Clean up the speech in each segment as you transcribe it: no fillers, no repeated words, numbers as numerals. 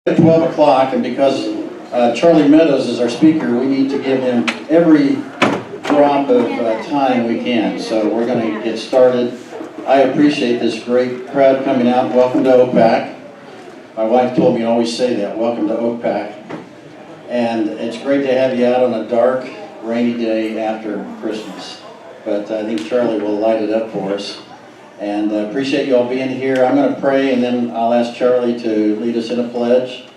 At 12 o'clock, and because Charlie Meadows is our speaker, we need to give him every drop of time we can. So we're going to get started. I appreciate this great crowd coming out. Welcome to OCPAC. My wife told me to always say that, welcome to OCPAC. And it's great to have you out on a dark, rainy day after Christmas. But I think Charlie will light it up for us. And appreciate you all being here. I'm going to pray, and then I'll ask Charlie to lead us in a pledge.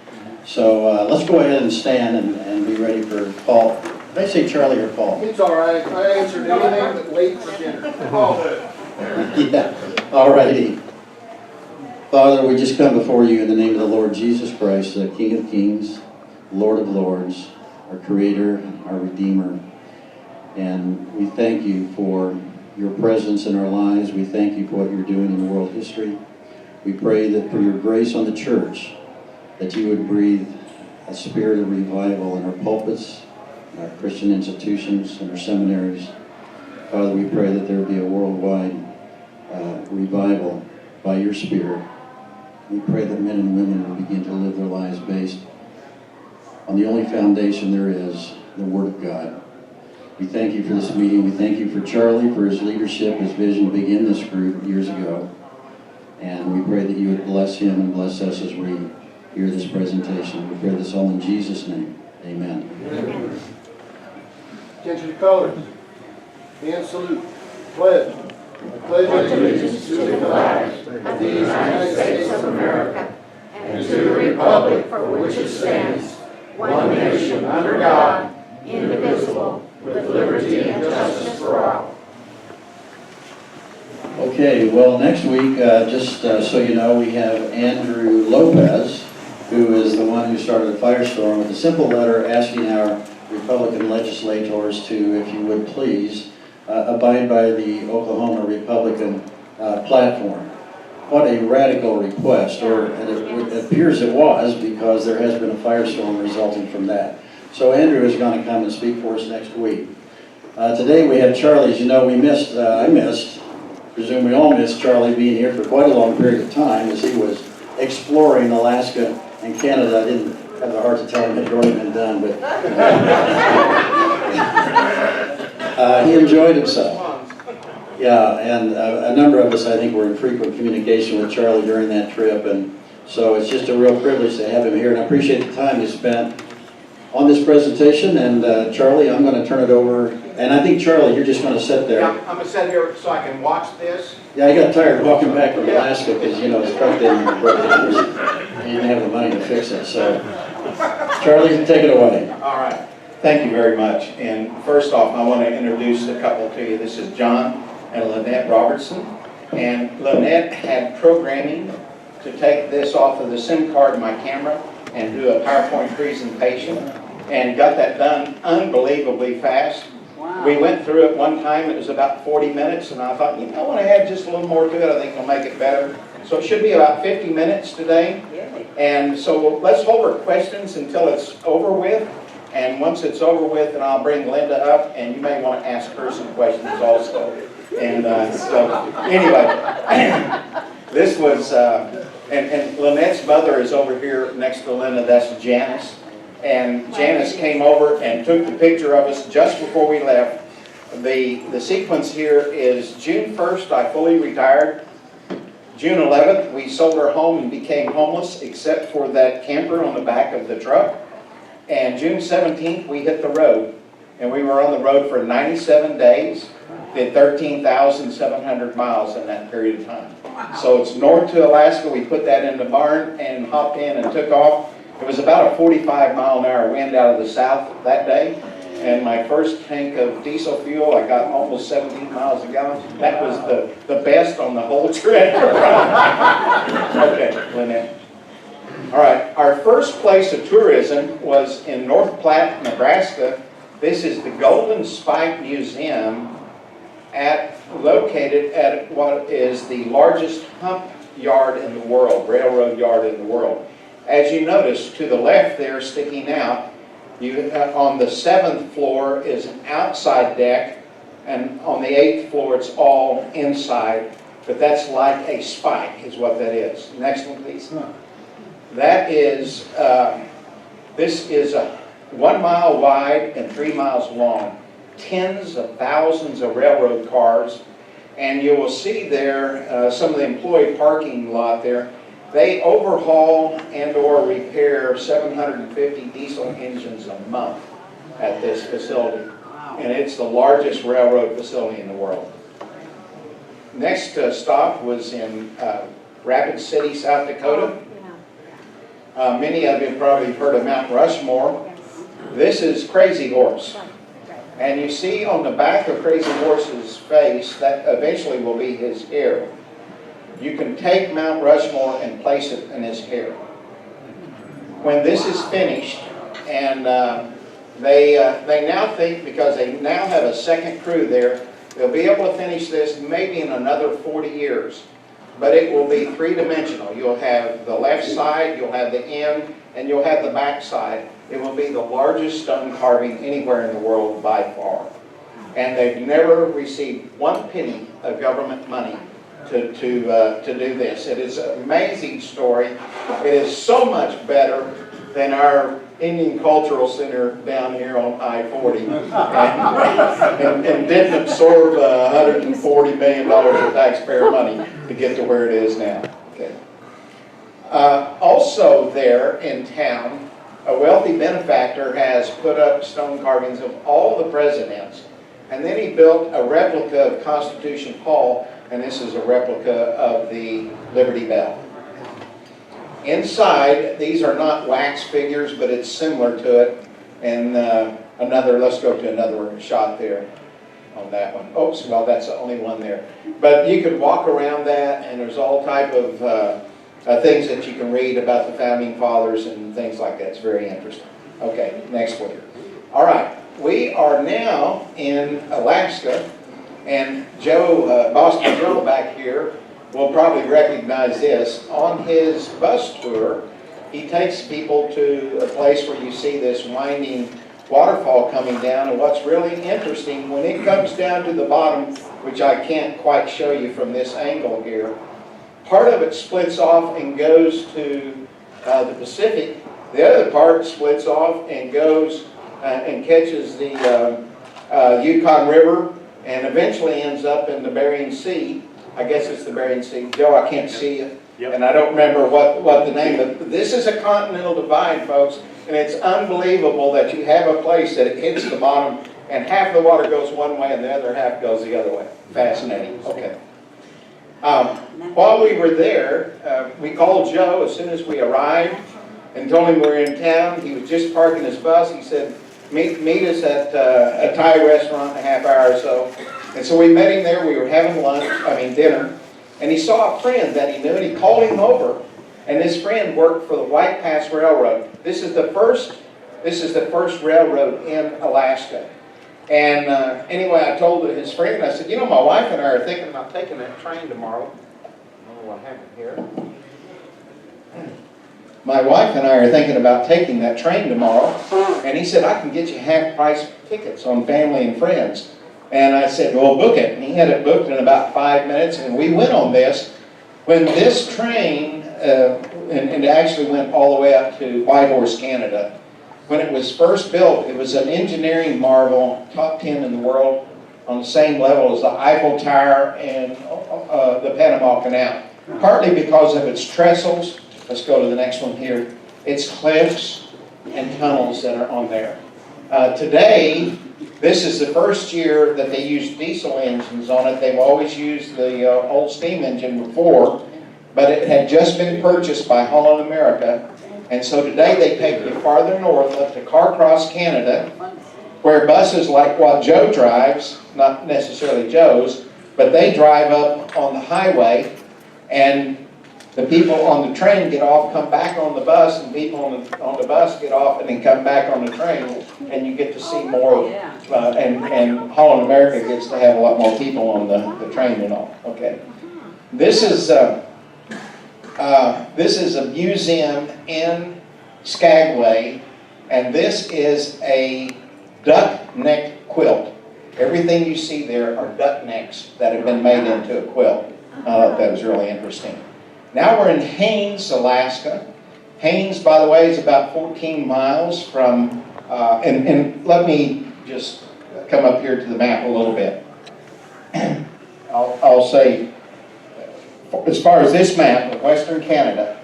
So let's go ahead and stand and be ready for Paul. Did I say Charlie or Paul? It's all right. I answered anything but late for dinner. Paul. Yeah, all righty. Father, we just come before you in the name of the Lord Jesus Christ, the King of Kings, Lord of Lords, our Creator, our Redeemer. And we thank you for your presence in our lives. We thank you for what you're doing in world history. We pray that for your grace on the church, that you would breathe a spirit of revival in our pulpits, in our Christian institutions, and our seminaries. Father, we pray that there would be a worldwide revival by your Spirit. We pray that men and women will begin to live their lives based on the only foundation there is, the Word of God. We thank you for this meeting. We thank you for Charlie, for his leadership, his vision to begin this group years ago. And we pray that you would bless him and bless us as we hear this presentation. We pray this all in Jesus' name. Amen. Amen. Attention to colors. And salute. Pledge. I pledge allegiance to the flag of the United States of America and to the republic for which it stands, one nation under God, indivisible, with liberty and justice for all. Okay, well, next week, just so you know, we have Andrew Lopez, who is the one who started a firestorm with a simple letter asking our Republican legislators to, if you would please, abide by the Oklahoma Republican platform. What a radical request, or it appears it was, because there has been a firestorm resulting from that. So Andrew is going to come and speak for us next week. Today we have Charlie. As you know, I presume we all missed Charlie being here for quite a long period of time as he was exploring Alaska and Canada. I didn't have the heart to tell him it had already been done, but he enjoyed himself. Yeah, and a number of us, I think, were in frequent communication with Charlie during that trip, and so it's just a real privilege to have him here, and I appreciate the time you spent on this presentation. And Charlie, I'm going to turn it over, and I think, Charlie, you're just going to sit there. Yeah, I'm going to sit here so I can watch this. Yeah, I got tired walking back from Alaska because, you know, his truck didn't break down. He didn't have the money to fix it, so Charlie, take it away. All right. Thank you very much. And first off, I want to introduce a couple to you. This is John and Lynette Robertson. And Lynette had programming to take this off of the SIM card in my camera and do a PowerPoint presentation, and got that done unbelievably fast. Wow. We went through it one time. It was about 40 minutes, and I thought, you know, I want to add just a little more to it. I think it'll make it better. So it should be about 50 minutes today. And so let's hold our questions until it's over with. And once it's over with, then I'll bring Linda up, and you may want to ask her some questions also. And so anyway, this was, and Lynette's mother is over here next to Linda. That's Janice. And Janice came over and took the picture of us just before we left. The sequence here is June 1st, I fully retired. June 11th, we sold our home and became homeless, except for that camper on the back of the truck. And June 17th, we hit the road. And we were on the road for 97 days, did 13,700 miles in that period of time. So it's north to Alaska. We put that in the barn and hopped in and took off. It was about a 45-mile-an-hour wind out of the south that day. And my first tank of diesel fuel, I got almost 17 miles a gallon. That was the best on the whole trip. Okay, Lynette. All right, our first place of tourism was in North Platte, Nebraska. This is the Golden Spike Museum located at what is the largest hump yard in the world, railroad yard in the world. As you notice, to the left there, sticking out, on the 7th floor is an outside deck, and on the 8th floor it's all inside, but that's like a spike is what that is. Next one, please. That is, this is 1 mile wide and 3 miles long. Tens of thousands of railroad cars. And you will see there some of the employee parking lot there. They overhaul and or repair 750 diesel engines a month at this facility. And it's the largest railroad facility in the world. Next stop was in Rapid City, South Dakota. Many of you probably heard of Mount Rushmore. This is Crazy Horse. And you see on the back of Crazy Horse's face, that eventually will be his hair. You can take Mount Rushmore and place it in his hair. When this is finished, and they now think, because they now have a second crew there, they'll be able to finish this maybe in another 40 years. But it will be three-dimensional. You'll have the left side, you'll have the end, and you'll have the back side. It will be the largest stone carving anywhere in the world by far. And they've never received 1 penny of government money to do this. It is an amazing story. It is so much better than our Indian Cultural Center down here on I-40 and didn't absorb $140 million of taxpayer money to get to where it is now. Okay. Also there in town, a wealthy benefactor has put up stone carvings of all the presidents, and then he built a replica of Constitution Hall, and this is a replica of the Liberty Bell. Inside, these are not wax figures, but it's similar to it. And let's go to another shot there on that one. Oops, well, that's the only one there. But you could walk around that, and there's all type of things that you can read about the Founding Fathers and things like that. It's very interesting. Okay, next one. All right, we are now in Alaska, and Joe, Boston Joe back here, will probably recognize this. On his bus tour, he takes people to a place where you see this winding waterfall coming down, and what's really interesting, when it comes down to the bottom, which I can't quite show you from this angle here, part of it splits off and goes to the Pacific. The other part splits off and goes and catches the Yukon River and eventually ends up in the Bering Sea. I guess it's the Bering Sea. Joe, I can't see you. Yep. And I don't remember what the name of it. This is a continental divide, folks, and it's unbelievable that you have a place that it hits the bottom and half the water goes one way and the other half goes the other way. Fascinating. Okay. While we were there, we called Joe as soon as we arrived and told him we were in town. He was just parking his bus. He said, meet us at a Thai restaurant in a half hour or so. And so we met him there. We were having dinner. And he saw a friend that he knew, and he called him over. And this friend worked for the White Pass Railroad. This is the first railroad in Alaska. And anyway, I told his friend, I said, you know, my wife and I are thinking about taking that train tomorrow. I don't know what happened here. My wife and I are thinking about taking that train tomorrow. And he said, I can get you half-price tickets on family and friends. And I said, well, book it. And he had it booked in about 5 minutes, and we went on this. When this train, and it actually went all the way up to Whitehorse, Canada. When it was first built, it was an engineering marvel, top 10 in the world, on the same level as the Eiffel Tower and the Panama Canal. Partly because of its trestles. Let's go to the next one here. Its cliffs and tunnels that are on there. Today, this is the first year that they used diesel engines on it. They've always used the old steam engine before, but it had just been purchased by Holland America. And so today they take you farther north up to Carcross, Canada, where buses like what Joe drives, not necessarily Joe's, but they drive up on the highway, and the people on the train get off, come back on the bus, and people on the bus get off and then come back on the train, and you get to see more. And Holland America gets to have a lot more people on the train and all. Okay, this is a museum in Skagway, and this is a duck neck quilt. Everything you see there are duck necks that have been made into a quilt. That was really interesting. Now we're in Haines, Alaska. Haines, by the way, is about 14 miles from, and let me just come up here to the map a little bit. I'll say, as far as this map of Western Canada,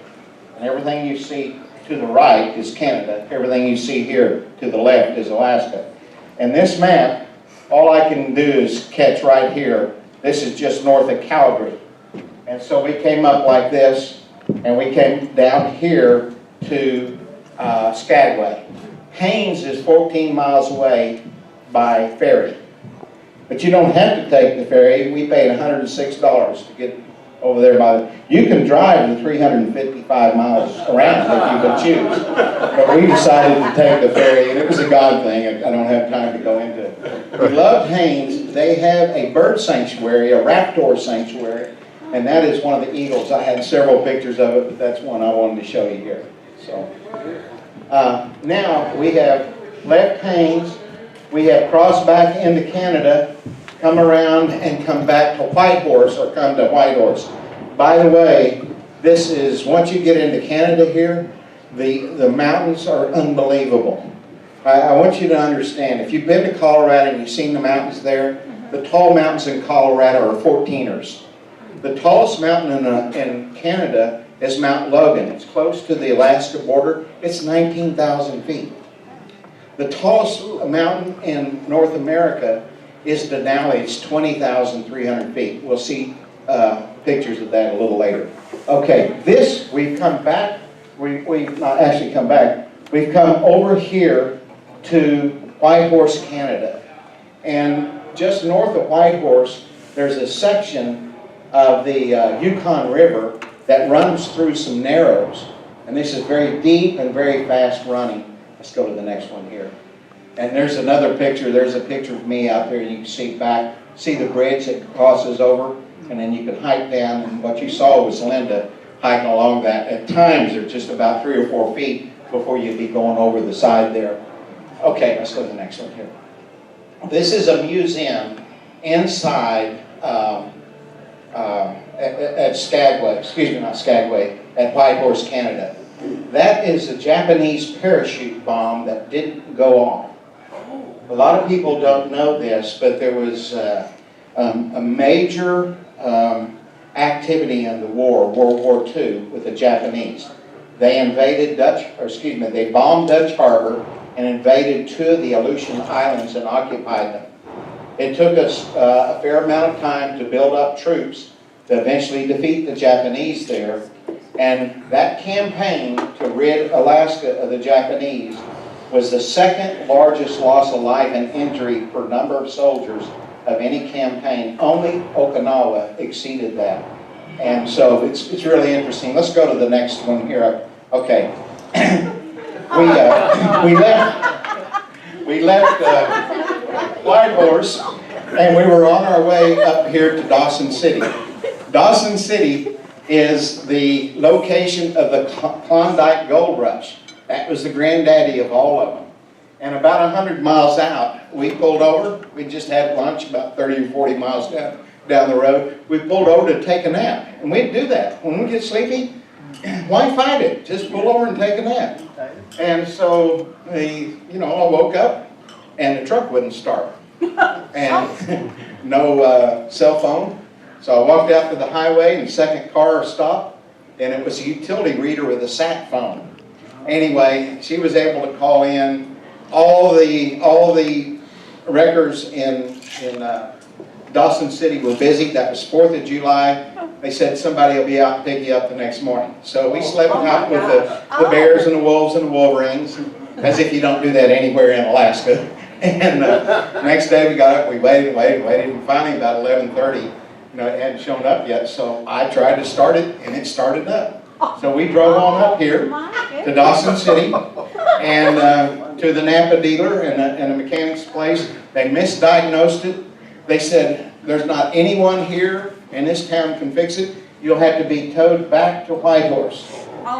and everything you see to the right is Canada, everything you see here to the left is Alaska. And this map, all I can do is catch right here. This is just north of Calgary. And so we came up like this, and we came down here to Skagway. Haines is 14 miles away by ferry. But you don't have to take the ferry. We paid $106 to get over there you can drive the 355 miles around if you could choose. But we decided to take the ferry, and it was a God thing. I don't have time to go into it. We loved Haines. They have a bird sanctuary, a raptor sanctuary, and that is one of the eagles. I had several pictures of it, but that's one I wanted to show you here. So now we have left Haines. We have crossed back into Canada, come around and come back to Whitehorse, or come to Whitehorse. By the way, this is, once you get into Canada here, the mountains are unbelievable. I want you to understand, if you've been to Colorado and you've seen the mountains there, the tall mountains in Colorado are 14ers. The tallest mountain in Canada is Mount Logan. It's close to the Alaska border. It's 19,000 feet. The tallest mountain in North America is Denali. It's 20,300 feet. We'll see pictures of that a little later. Okay, we've come back. We've not actually come back. We've come over here to Whitehorse, Canada. And just north of Whitehorse, there's a section of the Yukon River that runs through some narrows. And this is very deep and very fast running. Let's go to the next one here. And there's another picture. There's a picture of me out there, and you can see the bridge that crosses over, and then you can hike down. And what you saw was Linda hiking along that. At times, they're just about 3 or 4 feet before you'd be going over the side there. Okay, let's go to the next one here. This is a museum inside at Skagway, excuse me, not Skagway, at Whitehorse, Canada. That is a Japanese parachute bomb that didn't go off. A lot of people don't know this, but there was a major activity in the war, World War II, with the Japanese. They invaded they bombed Dutch Harbor and invaded 2 of the Aleutian Islands and occupied them. It took us a fair amount of time to build up troops to eventually defeat the Japanese there. And that campaign to rid Alaska of the Japanese was the second largest loss of life and injury per number of soldiers of any campaign. Only Okinawa exceeded that. And so it's really interesting. Let's go to the next one here. Okay. we left Whitehorse, and we were on our way up here to Dawson City. Dawson City is the location of the Klondike Gold Rush. That was the granddaddy of all of them. And about 100 miles out, we pulled over. We just had lunch about 30 or 40 miles down the road. We pulled over to take a nap. And we'd do that. When we get sleepy, why fight it? Just pull over and take a nap. And so, I woke up and the truck wouldn't start. And no cell phone. So I walked out to the highway, and the second car stopped, and it was a utility reader with a sat phone. Anyway, she was able to call in. All the records in Dawson City were busy. That was 4th of July. They said somebody will be out and pick you up the next morning. So we slept out with the bears and the wolves and the wolverines, as if you don't do that anywhere in Alaska. And the next day we got up, we waited, and finally about 11:30, it hadn't shown up yet, so I tried to start it, and it started up. So we drove on up here to Dawson City, and to the Napa dealer and a mechanic's place. They misdiagnosed it. They said, there's not anyone here in this town can fix it. You'll have to be towed back to Whitehorse.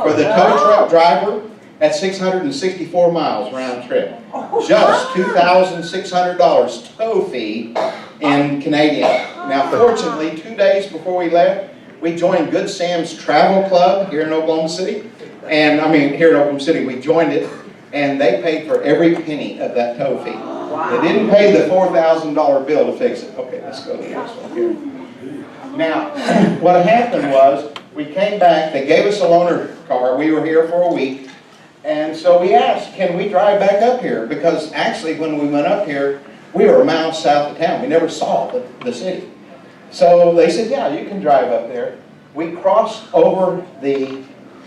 For the tow truck driver, that's 664 miles round trip. Just $2,600 tow fee in Canadian. Now, fortunately, 2 days before we left, we joined Good Sam's Travel Club here in Oklahoma City. And I mean, here in Oklahoma City, we joined it, and they paid for every penny of that tow fee. They didn't pay the $4,000 bill to fix it. Okay, let's go to the next one here. Now, what happened was, we came back, they gave us a loaner car, we were here for a week, and so we asked, can we drive back up here? Because actually, when we went up here, we were miles south of town. We never saw the city. So they said, yeah, you can drive up there. We crossed over the,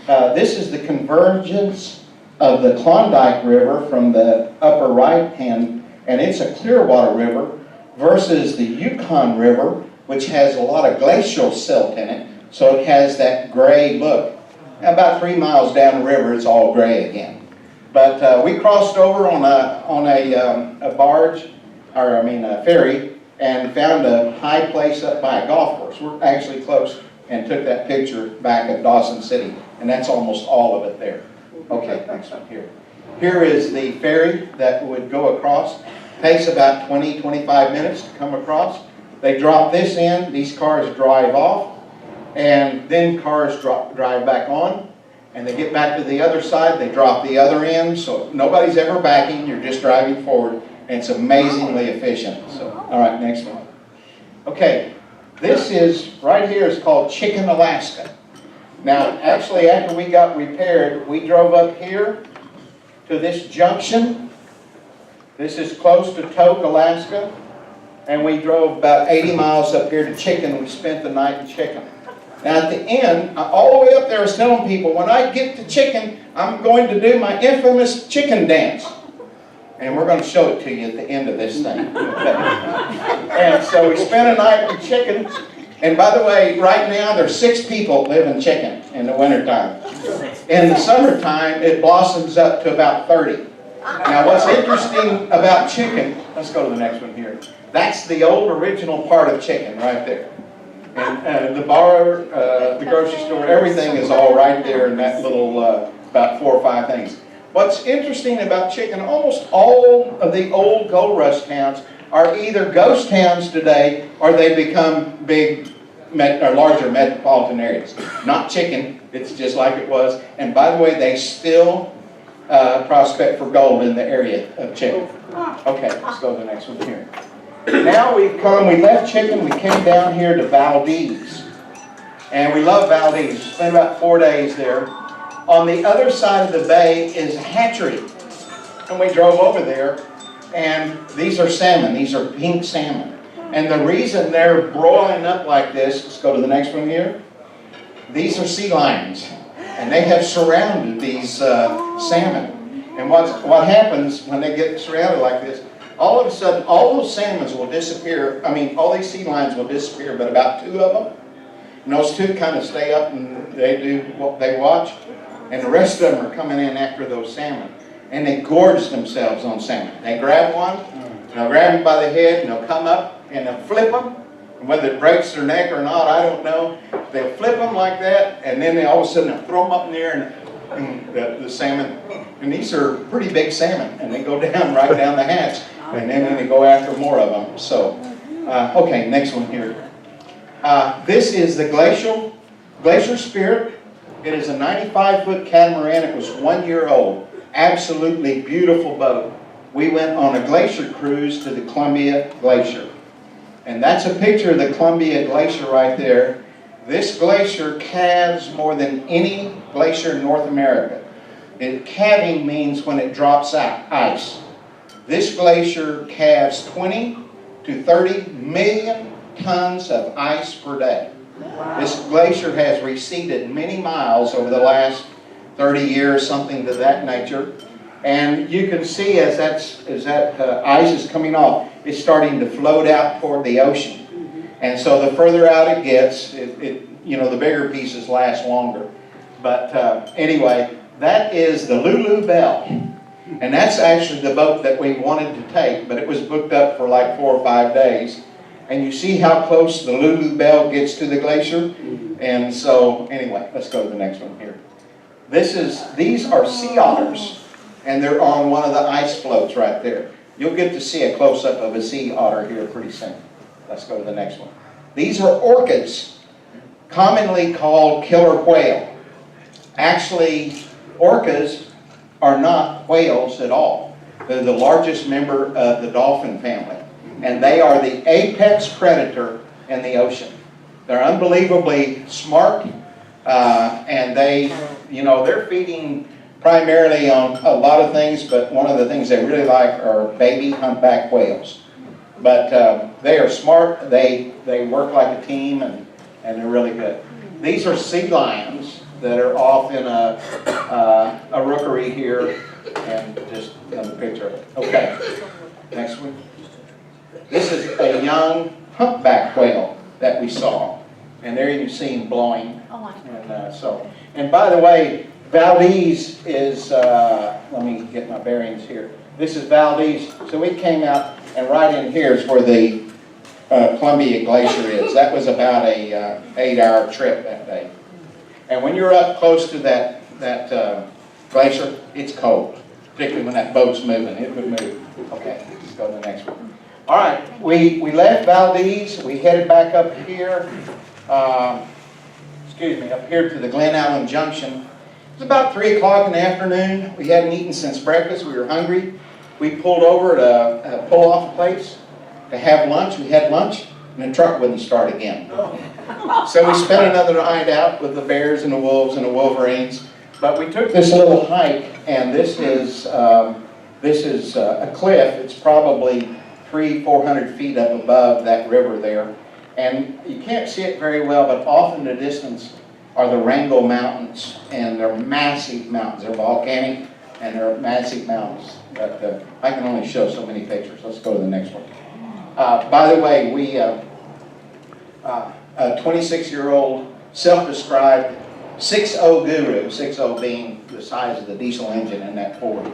this is the convergence of the Klondike River from the upper right hand, and it's a Clearwater River, versus the Yukon River, which has a lot of glacial silt in it, so it has that gray look. About 3 miles down the river, it's all gray again. But we crossed over on a barge, or I mean a ferry, and found a high place up by a golf course. We're actually close, and took that picture back at Dawson City, and that's almost all of it there. Okay, next one here. Here is the ferry that would go across. Takes about 20-25 minutes to come across. They drop this in, these cars drive off, and then cars drive back on, and they get back to the other side, they drop the other end, so nobody's ever backing, you're just driving forward, and it's amazingly efficient. So, all right, next one. Okay, this is, right here is called Chicken, Alaska. Now, actually, after we got repaired, we drove up here to this junction. This is close to Tok, Alaska. And we drove about 80 miles up here to Chicken. We spent the night in Chicken. Now at the end, all the way up there, I was telling people, when I get to Chicken, I'm going to do my infamous chicken dance. And we're going to show it to you at the end of this thing. And so we spent a night in Chicken. And by the way, right now there's 6 people live in Chicken in the wintertime. In the summertime, it blossoms up to about 30. Now what's interesting about Chicken, let's go to the next one here. That's the old original part of Chicken right there. And the bar, the grocery store, everything is all right there in that little, about 4 or 5 things. What's interesting about Chicken, almost all of the old gold rush towns are either ghost towns today or they become big or larger metropolitan areas. Not Chicken, it's just like it was. And by the way, they still prospect for gold in the area of Chicken. Okay, let's go to the next one here. Now we left Chicken, we came down here to Valdez. And we love Valdez. Spent about 4 days there. On the other side of the bay is a hatchery. And we drove over there, and these are salmon. These are pink salmon. And the reason they're broiling up like this, let's go to the next one here. These are sea lions. And they have surrounded these salmon. And what happens when they get surrounded like this, all of a sudden, all those salmons will disappear. I mean, all these sea lions will disappear, but about 2 of them. And those 2 kind of stay up and they do what they watch. And the rest of them are coming in after those salmon. And they gorge themselves on salmon. They grab one, and they'll grab them by the head, and they'll come up, and they'll flip them. And whether it breaks their neck or not, I don't know. They'll flip them like that, and then they all of a sudden they'll throw them up in the air, and the salmon. And these are pretty big salmon, and they go down right down the hatch. And then they go after more of them. So, okay, next one here. This is the Glacier Spirit. It is a 95-foot catamaran. It was 1 year old. Absolutely beautiful boat. We went on a glacier cruise to the Columbia Glacier. And that's a picture of the Columbia Glacier right there. This glacier calves more than any glacier in North America. Calving means when it drops out, ice. This glacier calves 20 to 30 million tons of ice per day. Wow. This glacier has receded many miles over the last 30 years, something to that nature. And you can see as that ice is coming off, it's starting to float out toward the ocean. And so the further out it gets, the bigger pieces last longer. But anyway, that is the Lulu Belle. And that's actually the boat that we wanted to take, but it was booked up for like 4 or 5 days. And you see how close the Lulu Belle gets to the glacier? And so, anyway, let's go to the next one here. These are sea otters, and they're on one of the ice floats right there. You'll get to see a close-up of a sea otter here pretty soon. Let's go to the next one. These are orchids, commonly called killer whale. Actually, orcas are not whales at all. They're the largest member of the dolphin family. And they are the apex predator in the ocean. They're unbelievably smart, and they're feeding primarily on a lot of things, but one of the things they really like are baby humpback whales. But they are smart, they work like a team, and they're really good. These are sea lions that are off in a rookery here, and just another picture of it. Okay, next one. This is a young humpback whale that we saw, and there you can see him blowing. And by the way, Valdez is, let me get my bearings here. This is Valdez. So we came out, and right in here is where the Columbia Glacier is. That was about a 8-hour trip that day. And when you're up close to that glacier, it's cold, particularly when that boat's moving. It would move. Okay, let's go to the next one. All right, we left Valdez. We headed back up here. Up here to the Glen Allen Junction. It was about 3 o'clock in the afternoon. We hadn't eaten since breakfast. We were hungry. We pulled over at a pull-off place to have lunch. We had lunch, and the truck wouldn't start again. So we spent another night out with the bears and the wolves and the wolverines. But we took this little hike, and this is a cliff. It's probably 300-400 feet up above that river there. And you can't see it very well, but off in the distance are the Wrangell Mountains, and they're massive mountains. They're volcanic, and they're massive mountains. But I can only show so many pictures. Let's go to the next one. By the way, we, a 26-year-old self-described 6.0 guru, 6.0 being the size of the diesel engine in that Ford.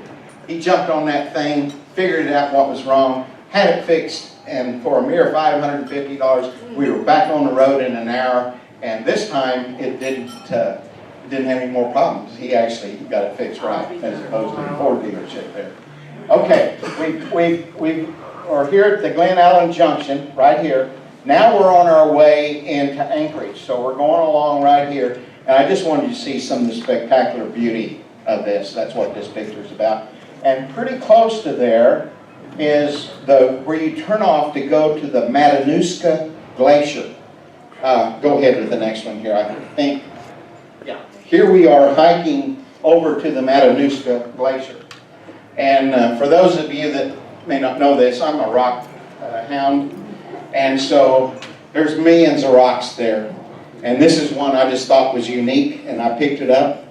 He jumped on that thing, figured out what was wrong, had it fixed, and for a mere $550, we were back on the road in an hour. And this time, it didn't have any more problems. He actually got it fixed right, as opposed to the Ford dealership there. Okay, we are here at the Glen Allen Junction, right here. Now we're on our way into Anchorage, so we're going along right here. And I just wanted you to see some of the spectacular beauty of this. That's what this picture is about. And pretty close to there is where you turn off to go to the Matanuska Glacier. Go ahead with the next one here, I think. Yeah. Here we are hiking over to the Matanuska Glacier. And for those of you that may not know this, I'm a rock hound. And so there's millions of rocks there. And this is one I just thought was unique, and I picked it up,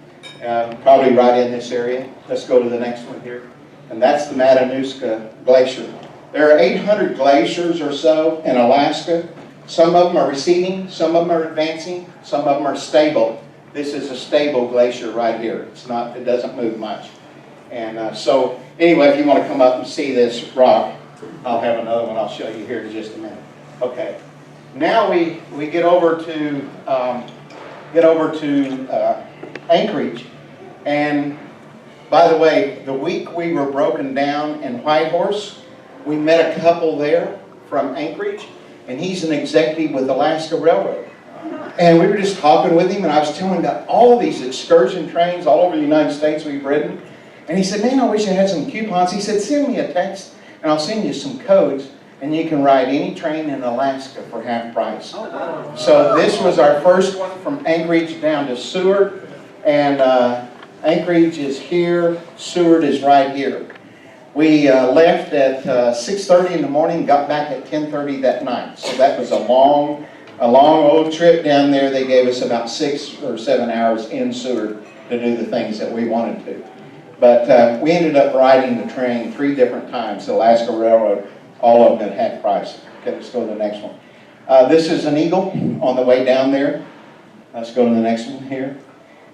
probably right in this area. Let's go to the next one here. And that's the Matanuska Glacier. There are 800 glaciers or so in Alaska. Some of them are receding, some of them are advancing, some of them are stable. This is a stable glacier right here. It doesn't move much. And so, anyway, if you want to come up and see this rock, I'll have another one I'll show you here in just a minute. Okay. Now we get over to Anchorage, and by the way, the week we were broken down in Whitehorse, we met a couple there from Anchorage, and he's an executive with Alaska Railroad. And we were just talking with him, and I was telling him about all these excursion trains all over the United States we've ridden. And he said, man, I wish I had some coupons. He said, send me a text, and I'll send you some codes, and you can ride any train in Alaska for half price. So this was our first one from Anchorage down to Seward, and Anchorage is here, Seward is right here. We left at 6:30 in the morning, got back at 10:30 that night. So that was a long old trip down there. They gave us about 6 or 7 hours in Seward to do the things that we wanted to. But we ended up riding the train 3 different times, the Alaska Railroad, all of them at half price. Okay, let's go to the next one. This is an eagle on the way down there. Let's go to the next one here.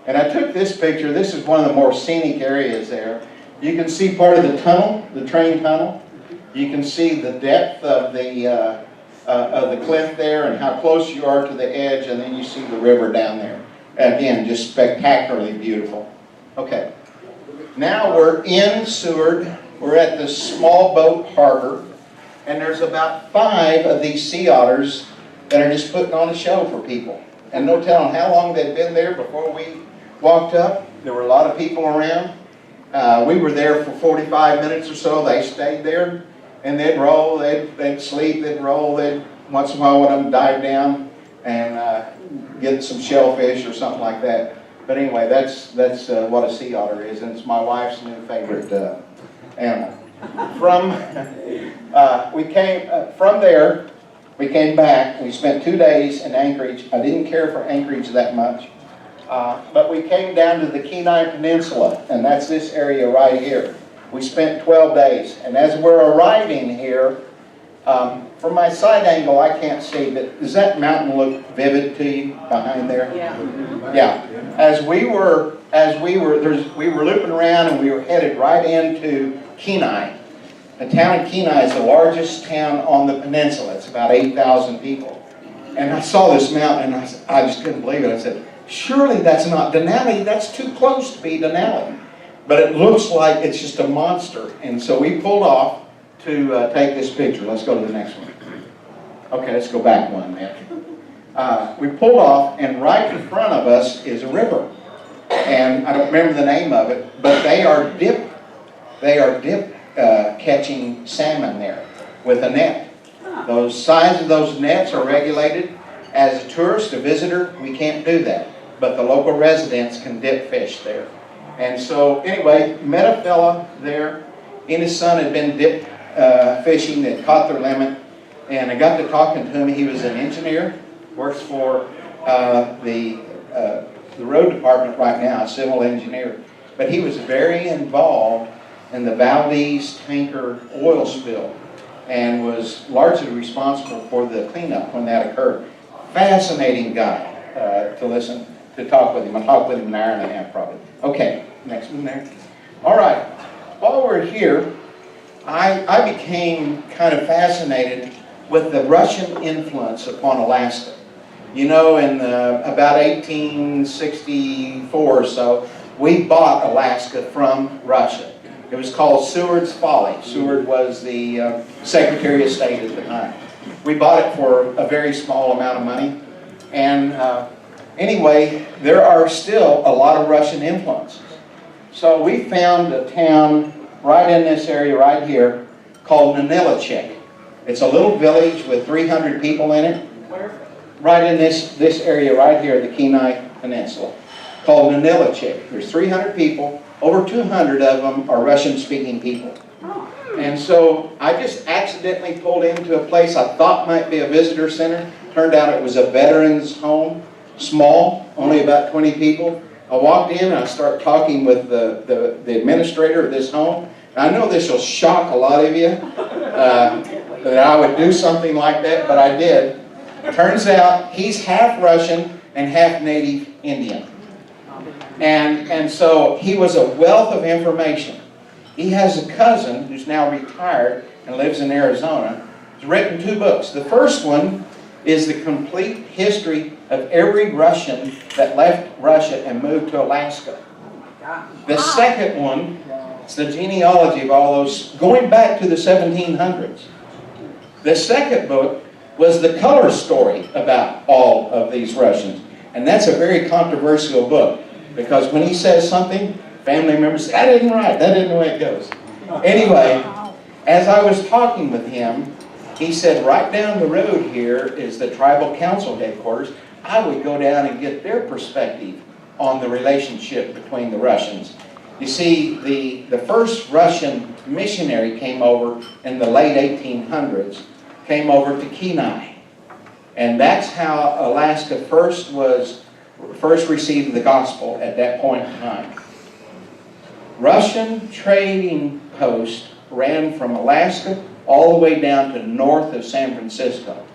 And I took this picture. This is one of the more scenic areas there. You can see part of the tunnel, the train tunnel. You can see the depth of the cliff there and how close you are to the edge, and then you see the river down there. Again, just spectacularly beautiful. Okay. Now we're in Seward. We're at the small boat harbor, and there's about 5 of these sea otters that are just putting on a show for people. And no telling how long they've been there before we walked up. There were a lot of people around. We were there for 45 minutes or so. They stayed there, and they'd roll, they'd sleep, they'd roll. Once in a while, one of them dive down and get some shellfish or something like that. But anyway, that's what a sea otter is, and it's my wife's new favorite animal. From there, we came back. We spent 2 days in Anchorage. I didn't care for Anchorage that much, but we came down to the Kenai Peninsula, and that's this area right here. We spent 12 days, and as we're arriving here, from my side angle, I can't see, but does that mountain look vivid to you behind there? Yeah. Yeah. As we were looping around, and we were headed right into Kenai. The town of Kenai is the largest town on the peninsula. It's about 8,000 people. And I saw this mountain, and I just couldn't believe it. I said, surely that's not Denali. That's too close to be Denali. But it looks like it's just a monster. And so we pulled off to take this picture. Let's go to the next one. Okay, let's go back one, man. We pulled off, and right in front of us is a river. And I don't remember the name of it, but they are dip catching salmon there with a net. Those size of those nets are regulated. As a tourist, a visitor, we can't do that. But the local residents can dip fish there. And so, anyway, met a fella there. He and his son had been dip fishing. They'd caught their limit. And I got to talking to him. He was an engineer, works for the road department right now, a civil engineer. But he was very involved in the Valdez tanker oil spill and was largely responsible for the cleanup when that occurred. Fascinating guy to talk with him. I talked with him an hour and a half probably. Okay, next one there. All right, while we're here, I became kind of fascinated with the Russian influence upon Alaska. You know, in about 1864 or so, we bought Alaska from Russia. It was called Seward's Folly. Seward was the Secretary of State at the time. We bought it for a very small amount of money. And anyway, there are still a lot of Russian influences. So we found a town right in this area right here called Ninilchik. It's a little village with 300 people in it. Where? Right in this area right here, the Kenai Peninsula, called Ninilchik. There's 300 people. Over 200 of them are Russian-speaking people. And so I just accidentally pulled into a place I thought might be a visitor center. Turned out it was a veterans home, small, only about 20 people. I walked in and I started talking with the administrator of this home. And I know this will shock a lot of you, that I would do something like that, but I did. Turns out he's half Russian and half Native Indian. And so he was a wealth of information. He has a cousin who's now retired and lives in Arizona. He's written 2 books. The first one is the complete history of every Russian that left Russia and moved to Alaska. The second one is the genealogy of all those, going back to the 1700s. The second book was the color story about all of these Russians. And that's a very controversial book, because when he says something, family members say, that isn't right, that isn't the way it goes. Anyway, as I was talking with him, he said, right down the road here is the tribal council headquarters. I would go down and get their perspective on the relationship between the Russians. You see, the first Russian missionary came over in the late 1800s, came over to Kenai. And that's how Alaska first received the gospel at that point in time. Russian trading posts ran from Alaska all the way down to north of San Francisco.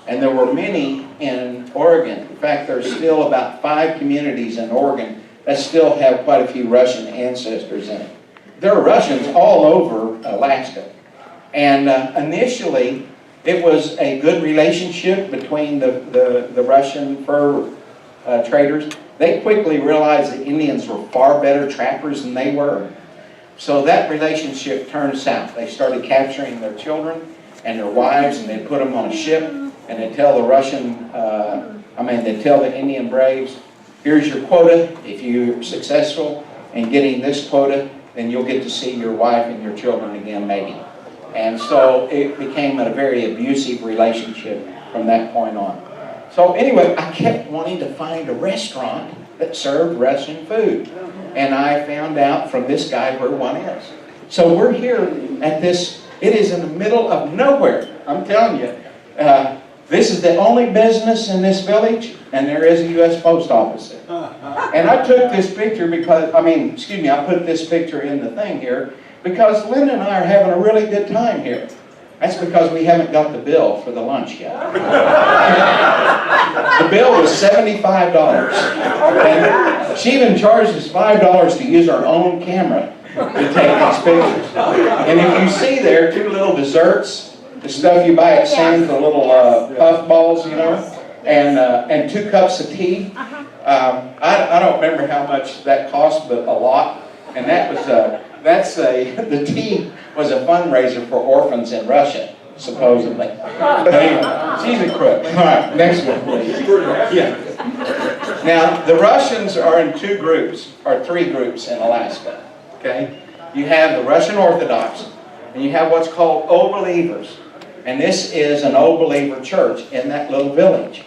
And there were many in Oregon. In fact, there's still about 5 communities in Oregon that still have quite a few Russian ancestors in it. There are Russians all over Alaska. And initially, it was a good relationship between the Russian fur traders. They quickly realized the Indians were far better trappers than they were. So that relationship turned south. They started capturing their children and their wives, and they'd put them on a ship, and they'd tell the Indian braves, here's your quota. If you're successful in getting this quota, then you'll get to see your wife and your children again, maybe. And so it became a very abusive relationship from that point on. So anyway, I kept wanting to find a restaurant that served Russian food. And I found out from this guy where one is. So we're here at this, it is in the middle of nowhere. I'm telling you, this is the only business in this village, and there is a U.S. Post Office there. And I took this picture because, I put this picture in the thing here because Linda and I are having a really good time here. That's because we haven't got the bill for the lunch yet. The bill was $75. And she even charged us $5 to use our own camera to take these pictures. And if you see there, 2 little desserts, the stuff you buy at Sam's, the little puff balls, you know, and 2 cups of tea. I don't remember how much that cost, but a lot. And that was the tea was a fundraiser for orphans in Russia, supposedly. But anyway, she's a crook. All right, next one, please. Yeah. Now, the Russians are in 2 groups, or 3 groups in Alaska. Okay? You have the Russian Orthodox, and you have what's called Old Believers. And this is an Old Believer church in that little village.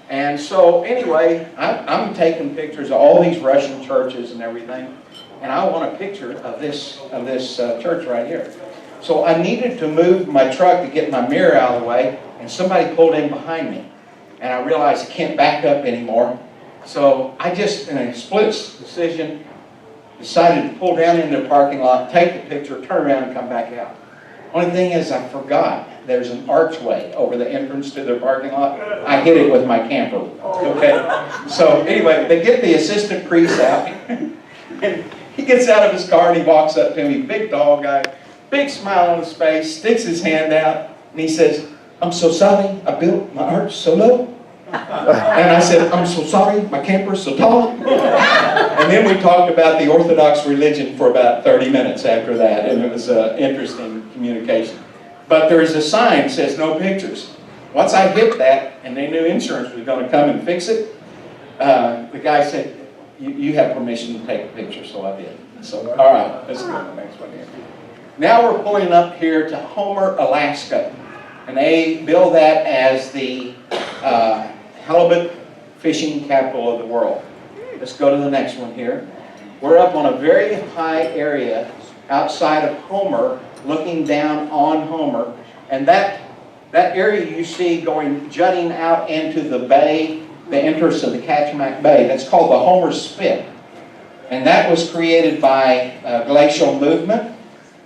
And so, anyway, I'm taking pictures of all these Russian churches and everything. And I want a picture of this church right here. So I needed to move my truck to get my mirror out of the way, and somebody pulled in behind me. And I realized I can't back up anymore. So I just, in a split decision, decided to pull down into the parking lot, take the picture, turn around, and come back out. Only thing is, I forgot there's an archway over the entrance to the parking lot. I hit it with my camper. Okay? So anyway, they get the assistant priest out. And he gets out of his car and he walks up to me, big tall guy, big smile on his face, sticks his hand out, and he says, "I'm so sorry I built my arch so low." And I said, "I'm so sorry my camper's so tall." And then we talked about the Orthodox religion for about 30 minutes after that, and it was interesting communication. But there is a sign that says no pictures. Once I hit that, and they knew insurance was going to come and fix it, the guy said, you have permission to take a picture, so I did. So, all right, let's go to the next one here. Now we're pulling up here to Homer, Alaska. And they bill that as the halibut fishing capital of the world. Let's go to the next one here. We're up on a very high area outside of Homer, looking down on Homer. And that area you see going, jutting out into the bay, the entrance of the Kachemak Bay, that's called the Homer Spit. And that was created by glacial movement.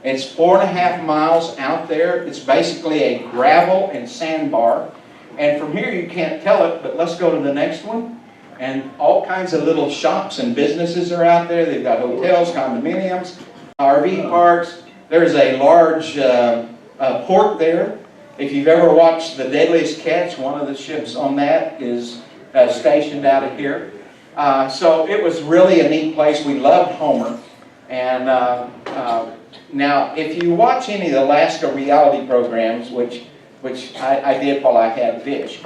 It's 4.5 miles out there. It's basically a gravel and sandbar. And from here you can't tell it, but let's go to the next one. And all kinds of little shops and businesses are out there. They've got hotels, condominiums, RV parks. There's a large port there. If you've ever watched The Deadliest Catch, one of the ships on that is stationed out of here. So it was really a neat place. We loved Homer. And now, if you watch any of the Alaska reality programs, which I did while I had Dish,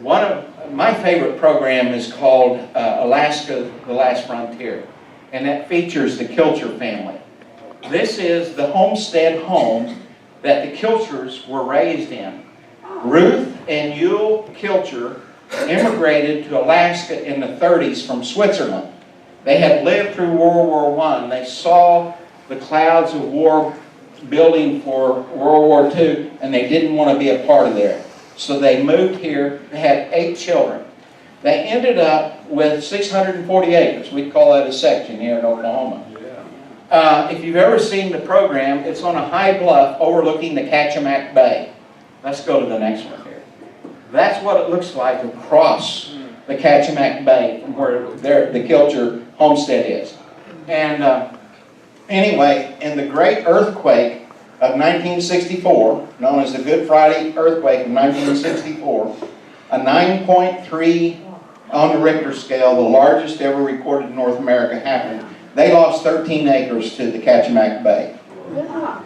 one of my favorite program is called Alaska, the Last Frontier. And that features the Kilcher family. This is the homestead home that the Kilchers were raised in. Ruth and Yule Kilcher immigrated to Alaska in the 30s from Switzerland. They had lived through World War I. They saw the clouds of war building for World War II, and they didn't want to be a part of there. So they moved here. They had 8 children. They ended up with 640 acres. We call that a section here in Oklahoma. If you've ever seen the program, it's on a high bluff overlooking the Kachemak Bay. Let's go to the next one here. That's what it looks like across the Kachemak Bay from where the Kilcher homestead is. And anyway, in the great earthquake of 1964, known as the Good Friday earthquake of 1964, a 9.3 on the Richter scale, the largest ever recorded in North America, happened. They lost 13 acres to the Kachemak Bay.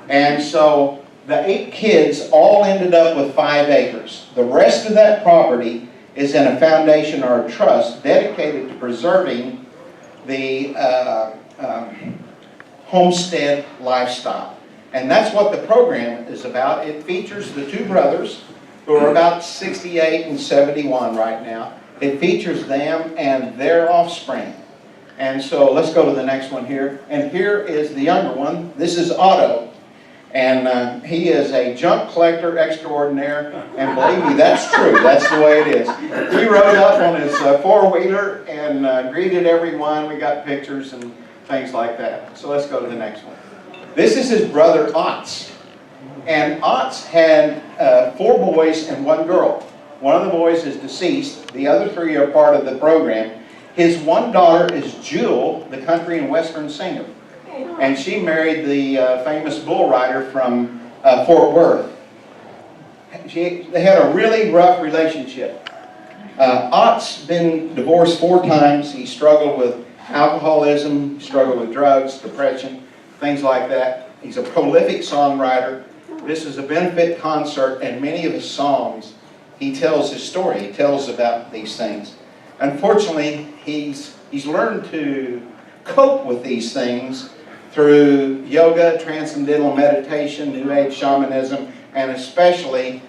And so the 8 kids all ended up with 5 acres. The rest of that property is in a foundation or a trust dedicated to preserving the homestead lifestyle. And that's what the program is about. It features the two brothers who are about 68 and 71 right now. It features them and their offspring. And so let's go to the next one here. And here is the younger one. This is Otto. And he is a junk collector extraordinaire. And believe me, that's true. That's the way it is. He rode up on his four-wheeler and greeted everyone. We got pictures and things like that. So let's go to the next one. This is his brother Otts. And Otts had 4 boys and 1 girl. One of the boys is deceased. The other 3 are part of the program. His one daughter is Jewel, the country and western singer. And she married the famous bull rider from Fort Worth. They had a really rough relationship. Ott's been divorced 4 times. He struggled with alcoholism, struggled with drugs, depression, things like that. He's a prolific songwriter. This is a benefit concert, and many of his songs, he tells his story. He tells about these things. Unfortunately, he's learned to cope with these things through yoga, transcendental meditation, New Age shamanism, and especially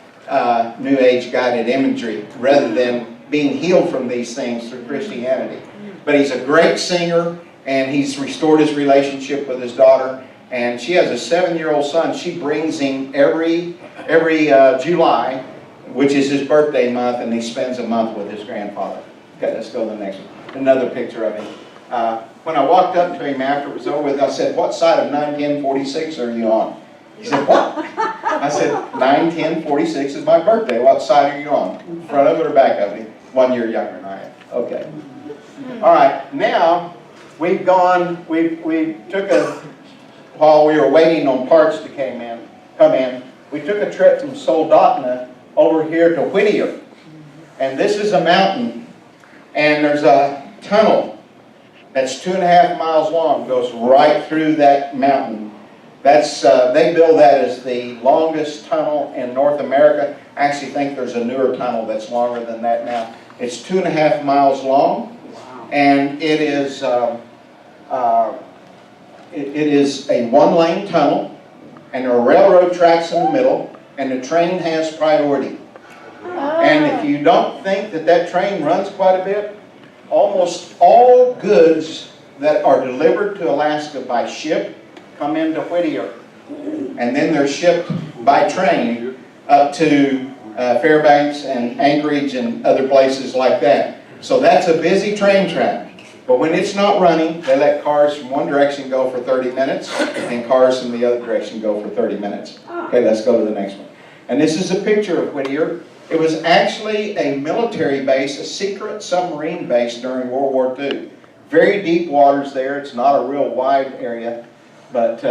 New Age guided imagery, rather than being healed from these things through Christianity. But he's a great singer, and he's restored his relationship with his daughter. And she has a 7-year-old son. She brings him every July, which is his birthday month, and he spends a month with his grandfather. Okay, let's go to the next one. Another picture of him. When I walked up to him after it was over with, I said, "What side of 9/10/46 are you on?" He said, "What?" I said, 9/10/46 is my birthday. What side are you on? Front of it or back of it? 1 year younger than I am. Okay. All right. Now we took while we were waiting on parts to come in, we took a trip from Soldotna over here to Whittier. And this is a mountain, and there's a tunnel that's 2.5 miles long, goes right through that mountain. That's they build that as the longest tunnel in North America. I actually think there's a newer tunnel that's longer than that now. It's 2.5 miles long, and it is a 1-lane tunnel, and there are railroad tracks in the middle, and the train has priority. And if you don't think that train runs quite a bit, almost all goods that are delivered to Alaska by ship come into Whittier. And then they're shipped by train up to Fairbanks and Anchorage and other places like that. So that's a busy train track. But when it's not running, they let cars from one direction go for 30 minutes and cars from the other direction go for 30 minutes. Okay, let's go to the next one. And this is a picture of Whittier. It was actually a military base, a secret submarine base during World War II. Very deep waters there. It's not a real wide area. But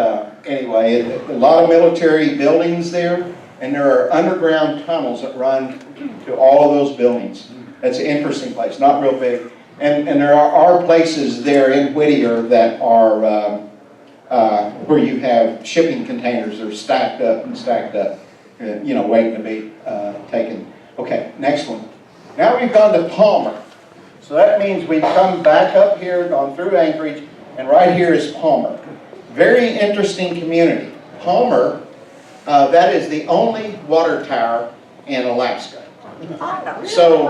anyway, a lot of military buildings there. And there are underground tunnels that run to all of those buildings. That's an interesting place, not real big. And there are places there in Whittier that are where you have shipping containers that are stacked up, waiting to be taken. Okay, next one. Now we've gone to Palmer. So that means we've come back up here, gone through Anchorage, and right here is Palmer. Very interesting community. Palmer, that is the only water tower in Alaska. So,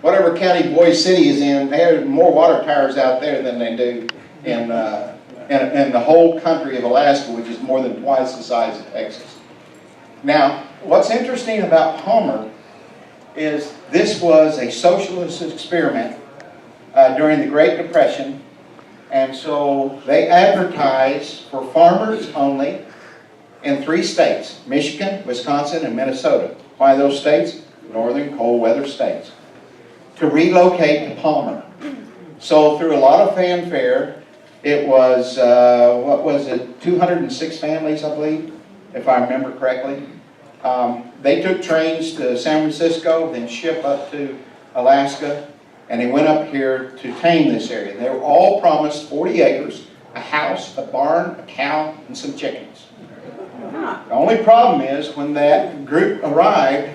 whatever county Boise City is in, they have more water towers out there than they do in the whole country of Alaska, which is more than twice the size of Texas. Now, what's interesting about Palmer is this was a socialist experiment during the Great Depression, and so they advertised for farmers only in 3 states, Michigan, Wisconsin, and Minnesota. Why those states? Northern cold weather states. To relocate to Palmer. So through a lot of fanfare, it was, 206 families, I believe, if I remember correctly. They took trains to San Francisco, then ship up to Alaska, and they went up here to tame this area. They were all promised 40 acres, a house, a barn, a cow, and some chickens. The only problem is when that group arrived,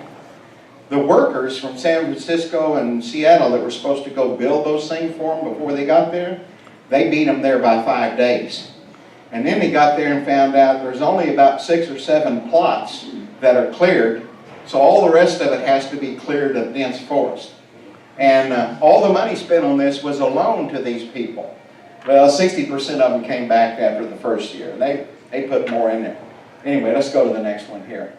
the workers from San Francisco and Seattle that were supposed to go build those things for them before they got there, they beat them there by 5 days. And then they got there and found out there's only about 6 or 7 plots that are cleared, so all the rest of it has to be cleared of dense forest. And all the money spent on this was a loan to these people. Well, 60% of them came back after the first year. They put more in there. Anyway, let's go to the next one here.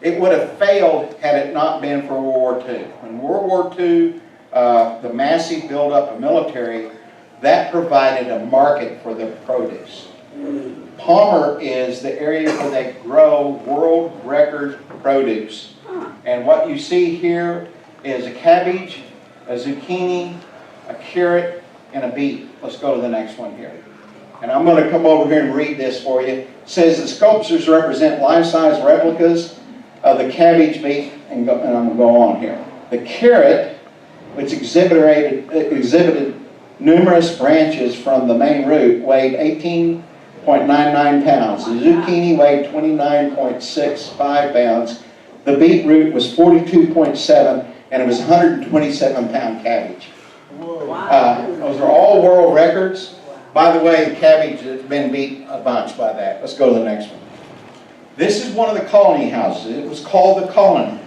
It would have failed had it not been for World War II. When World War II, the massive buildup of military, that provided a market for the produce. Palmer is the area where they grow world record produce. And what you see here is a cabbage, a zucchini, a carrot, and a beet. Let's go to the next one here. And I'm going to come over here and read this for you. It says the sculptures represent life-size replicas of the cabbage, beet, and I'm going to go on here. The carrot, which exhibited numerous branches from the main root, weighed 18.99 pounds. The zucchini weighed 29.65 pounds. The beetroot was 42.7, and it was 127-pound cabbage. Those are all world records. By the way, the cabbage has been beat a bunch by that. Let's go to the next one. This is one of the colony houses. It was called the Colony.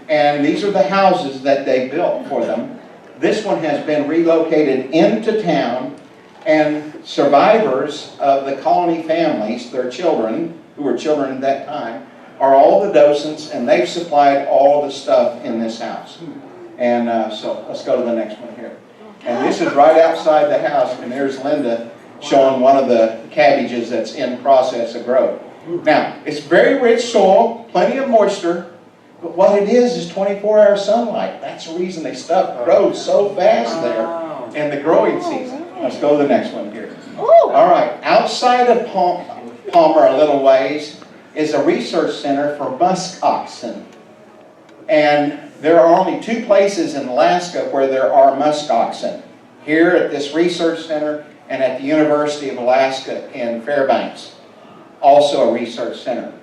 And these are the houses that they built for them. This one has been relocated into town, and survivors of the colony families, their children, who were children at that time, are all the docents, and they've supplied all the stuff in this house. And so let's go to the next one here. And this is right outside the house, and there's Linda showing one of the cabbages that's in process of growth. Now, it's very rich soil, plenty of moisture, but what it is 24-hour sunlight. That's the reason they stuff grows so fast there in the growing season. Let's go to the next one here. All right, outside of Palmer a little ways is a research center for musk oxen. And there are only 2 places in Alaska where there are musk oxen. Here at this research center and at the University of Alaska in Fairbanks. Also a research center.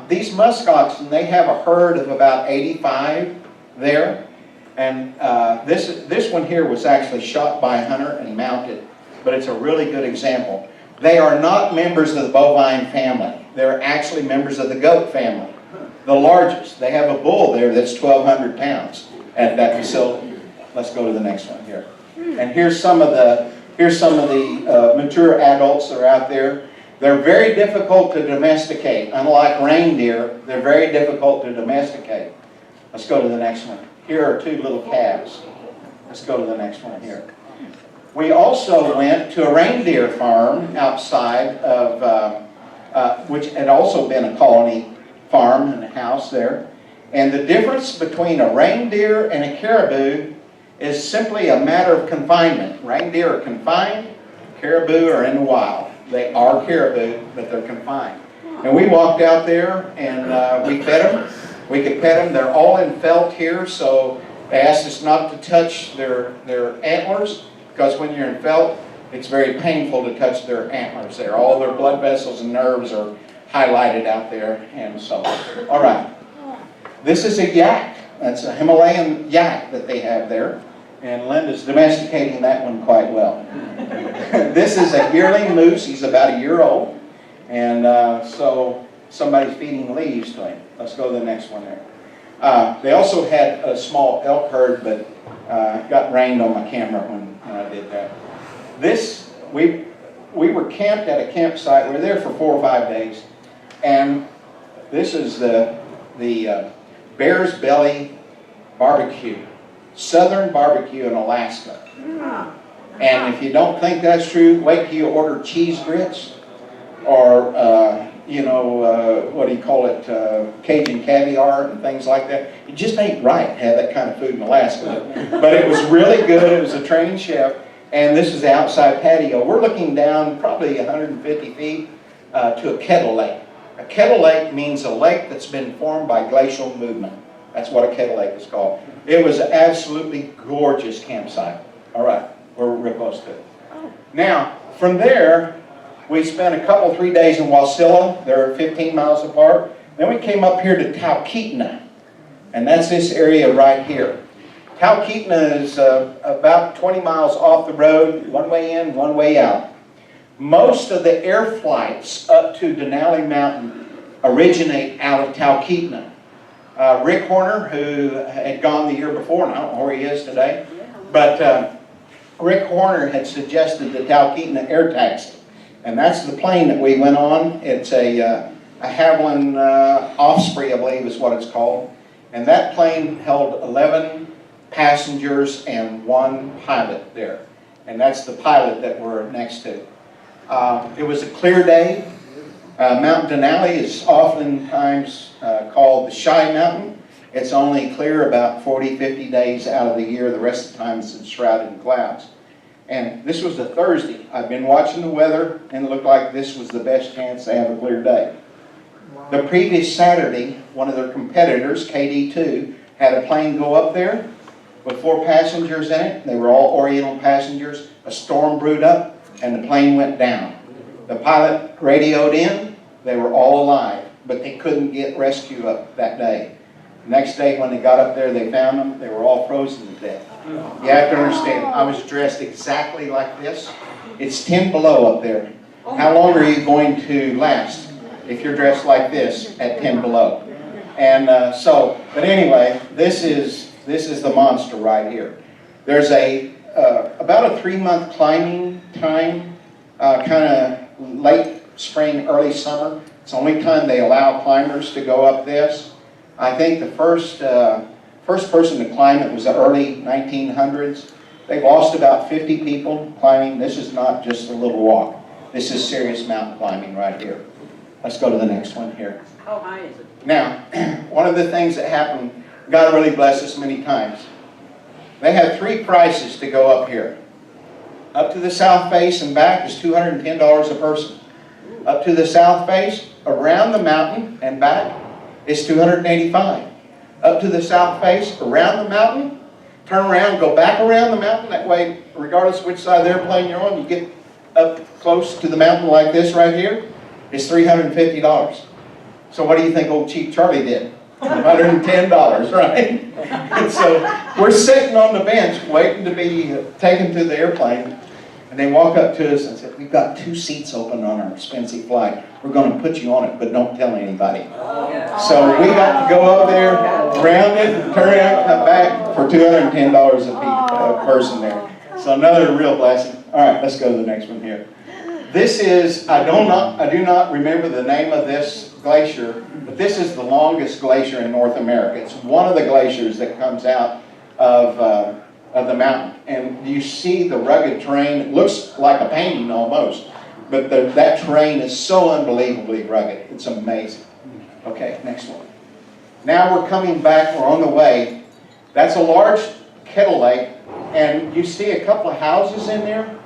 These musk oxen, they have a herd of about 85 there. And this one here was actually shot by a hunter and mounted. But it's a really good example. They are not members of the bovine family. They're actually members of the goat family. The largest. They have a bull there that's 1,200 pounds at that facility. Let's go to the next one here. And here's some of the mature adults that are out there. They're very difficult to domesticate. Unlike reindeer, they're very difficult to domesticate. Let's go to the next one. Here are 2 little calves. Let's go to the next one here. We also went to a reindeer farm outside of, which had also been a colony farm and a house there. And the difference between a reindeer and a caribou is simply a matter of confinement. Reindeer are confined, caribou are in the wild. They are caribou, but they're confined. And we walked out there and we fed them. We could pet them. They're all in felt here, so they asked us not to touch their antlers, because when you're in felt, it's very painful to touch their antlers there. All their blood vessels and nerves are highlighted out there, and so on. All right. This is a yak. That's a Himalayan yak that they have there. And Linda's domesticating that one quite well. This is a yearling moose. He's about a year old. And so somebody's feeding leaves to him. Let's go to the next one there. They also had a small elk herd, but got rained on my camera when I did that. We were camped at a campsite. We were there for 4 or 5 days. And this is the Bear's Belly barbecue. Southern barbecue in Alaska. And if you don't think that's true, wait till you order cheese grits or, what do you call it, Cajun caviar and things like that. It just ain't right to have that kind of food in Alaska. But it was really good. It was a trained chef. And this is the outside patio. We're looking down probably 150 feet to a kettle lake. A kettle lake means a lake that's been formed by glacial movement. That's what a kettle lake is called. It was an absolutely gorgeous campsite. All right, we're real close to it. Now, from there, we spent a couple, 3 days in Wasilla. They're 15 miles apart. Then we came up here to Talkeetna, and that's this area right here. Talkeetna is about 20 miles off the road, one way in, one way out. Most of the air flights up to Denali Mountain originate out of Talkeetna. Rick Horner, who had gone the year before, and I don't know where he is today, but Rick Horner had suggested the Talkeetna air taxi. And that's the plane that we went on. It's a Havilland Osprey, I believe is what it's called. And that plane held 11 passengers and 1 pilot there. And that's the pilot that we're next to. It was a clear day. Mount Denali is oftentimes called the Shy Mountain. It's only clear about 40, 50 days out of the year. The rest of the time it's shrouded in clouds. And this was a Thursday. I've been watching the weather, and it looked like this was the best chance to have a clear day. The previous Saturday, one of their competitors, KD2, had a plane go up there with 4 passengers in it. They were all Oriental passengers. A storm brewed up, and the plane went down. The pilot radioed in. They were all alive, but they couldn't get rescue up that day. The next day, when they got up there, they found them. They were all frozen to death. You have to understand, I was dressed exactly like this. It's 10 below up there. How long are you going to last if you're dressed like this at 10 below? And but anyway, this is the monster right here. There's about a 3-month climbing time, kind of late spring, early summer. It's the only time they allow climbers to go up this. I think the first person to climb it was the early 1900s. They've lost about 50 people climbing. This is not just a little walk. This is serious mountain climbing right here. Let's go to the next one here. How high is it? Now, one of the things that happened, God really blessed us many times. They had 3 prices to go up here. Up to the south face and back is $210 a person. Up to the south face, around the mountain and back, is $285. Up to the south face, around the mountain, turn around, go back around the mountain. That way, regardless of which side of the airplane you're on, you get up close to the mountain like this right here, it's $350. So what do you think old Chief Charlie did? $110, right? And so we're sitting on the bench waiting to be taken to the airplane. And they walk up to us and said, we've got 2 seats open on our expensive flight. We're going to put you on it, but don't tell anybody. So we got to go up there, round it, turn around, come back for $210 a person there. So another real blessing. All right, let's go to the next one here. This is, I do not remember the name of this glacier, but this is the longest glacier in North America. It's one of the glaciers that comes out of the mountain. And you see the rugged terrain. It looks like a painting almost, but that terrain is so unbelievably rugged. It's amazing. Okay, next one. Now we're coming back. We're on the way. That's a large kettle lake, and you see a couple of houses in there.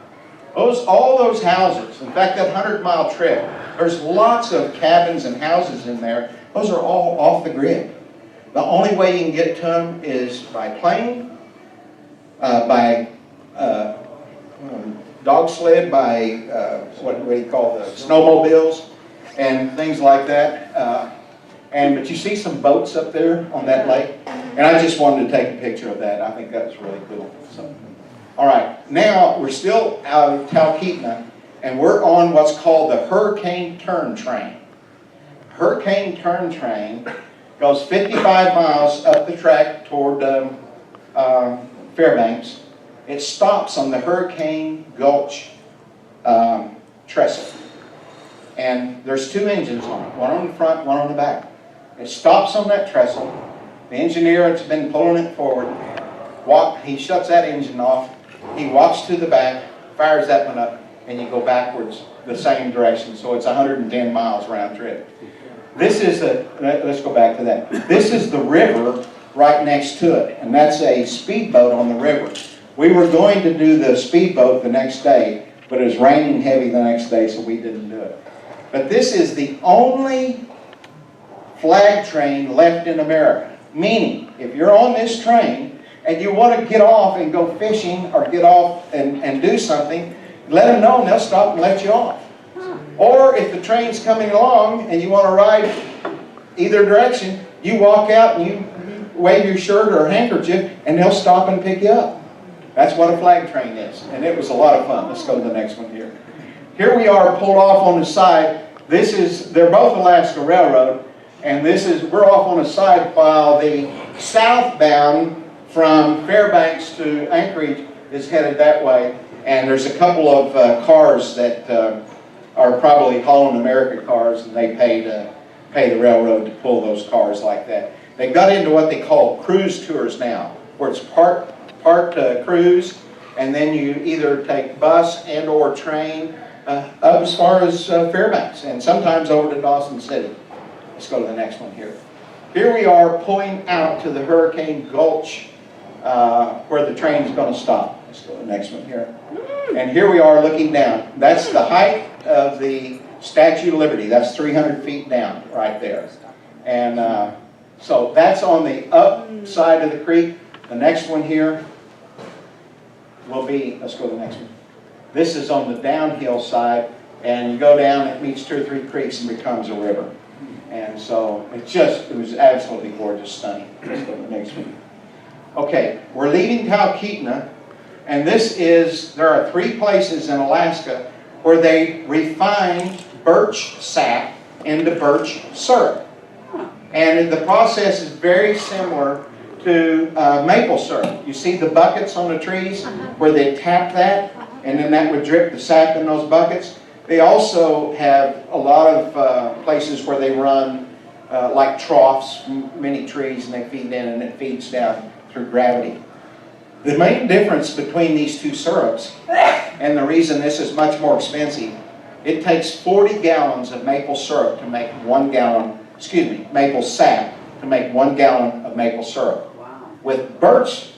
All those houses, in fact, that 100-mile trip, there's lots of cabins and houses in there. Those are all off the grid. The only way you can get to them is by plane, by dog sled, by what do you call the snowmobiles, and things like that. But you see some boats up there on that lake, and I just wanted to take a picture of that. I think that's really cool. So, all right, now we're still out of Talkeetna, and we're on what's called the Hurricane Turn Train. Hurricane Turn Train goes 55 miles up the track toward Fairbanks. It stops on the Hurricane Gulch trestle. And there's 2 engines on it, one on the front, one on the back. It stops on that trestle. The engineer that's been pulling it forward, he shuts that engine off. He walks to the back, fires that one up, and you go backwards the same direction. So it's 110 miles round trip. This is let's go back to that. This is the river right next to it, and that's a speedboat on the river. We were going to do the speedboat the next day, but it was raining heavy the next day, so we didn't do it. But this is the only flag train left in America. Meaning, if you're on this train and you want to get off and go fishing or get off and do something, let them know and they'll stop and let you off. Or if the train's coming along and you want to ride either direction. You walk out and you wave your shirt or handkerchief, and they'll stop and pick you up. That's what a flag train is, and it was a lot of fun. Let's go to the next one here. Here we are pulled off on the side. They're both Alaska Railroad, and we're off on the side while the southbound from Fairbanks to Anchorage is headed that way. And there's a couple of cars that are probably hauling America cars, and they pay the railroad to pull those cars like that. They got into what they call cruise tours now, where it's part cruise, and then you either take bus and or train up as far as Fairbanks, and sometimes over to Dawson City. Let's go to the next one here. Here we are pulling out to the Hurricane Gulch where the train's going to stop. Let's go to the next one here. And here we are looking down. That's the height of the Statue of Liberty. That's 300 feet down right there. And so that's on the up side of the creek. The next one here will be, let's go to the next one. This is on the downhill side, and you go down, it meets 2 or 3 creeks and becomes a river. And so it was absolutely gorgeous, stunning. Let's go to the next one. Okay, we're leaving Talkeetna, and there are 3 places in Alaska where they refine birch sap into birch syrup. And the process is very similar to maple syrup. You see the buckets on the trees where they tap that, and then that would drip the sap in those buckets. They also have a lot of places where they run like troughs, many trees, and they feed in, and it feeds down through gravity. The main difference between these 2 syrups, and the reason this is much more expensive, it takes 40 gallons of maple syrup to make 1 gallon, maple sap to make 1 gallon of maple syrup. Wow. With birch,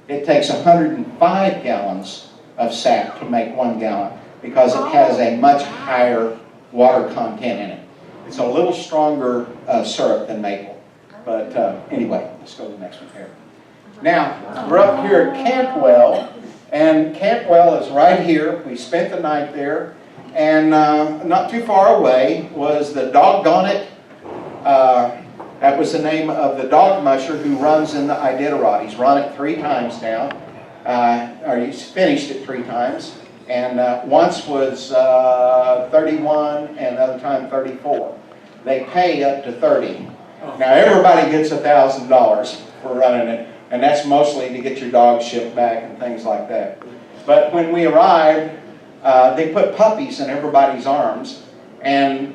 it takes 105 gallons of sap to make 1 gallon because it has a much higher water content in it. It's a little stronger syrup than maple. But anyway, let's go to the next one here. Now, we're up here at Campwell, and Campwell is right here. We spent the night there, and not too far away was the Doggone It. That was the name of the dog musher who runs in the Iditarod. He's run it 3 times now, or he's finished it 3 times, and once was 31, and the other time 34. They pay up to 30. Now everybody gets $1,000 for running it, and that's mostly to get your dog shipped back and things like that. But when we arrived, they put puppies in everybody's arms, and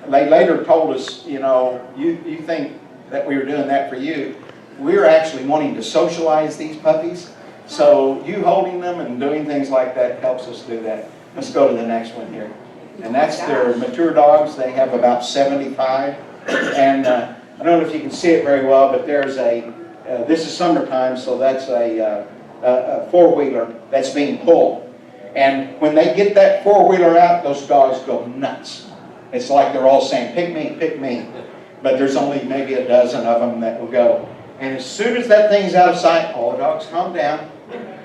they later told us, you know, you think that we were doing that for you. We're actually wanting to socialize these puppies, so you holding them and doing things like that helps us do that. Let's go to the next one here. And that's their mature dogs. They have about 75, and I don't know if you can see it very well, but there's this is summertime, so that's a 4-wheeler that's being pulled. And when they get that 4-wheeler out, those dogs go nuts. It's like they're all saying, pick me, pick me. But there's only maybe a dozen of them that will go. And as soon as that thing's out of sight, all the dogs calm down.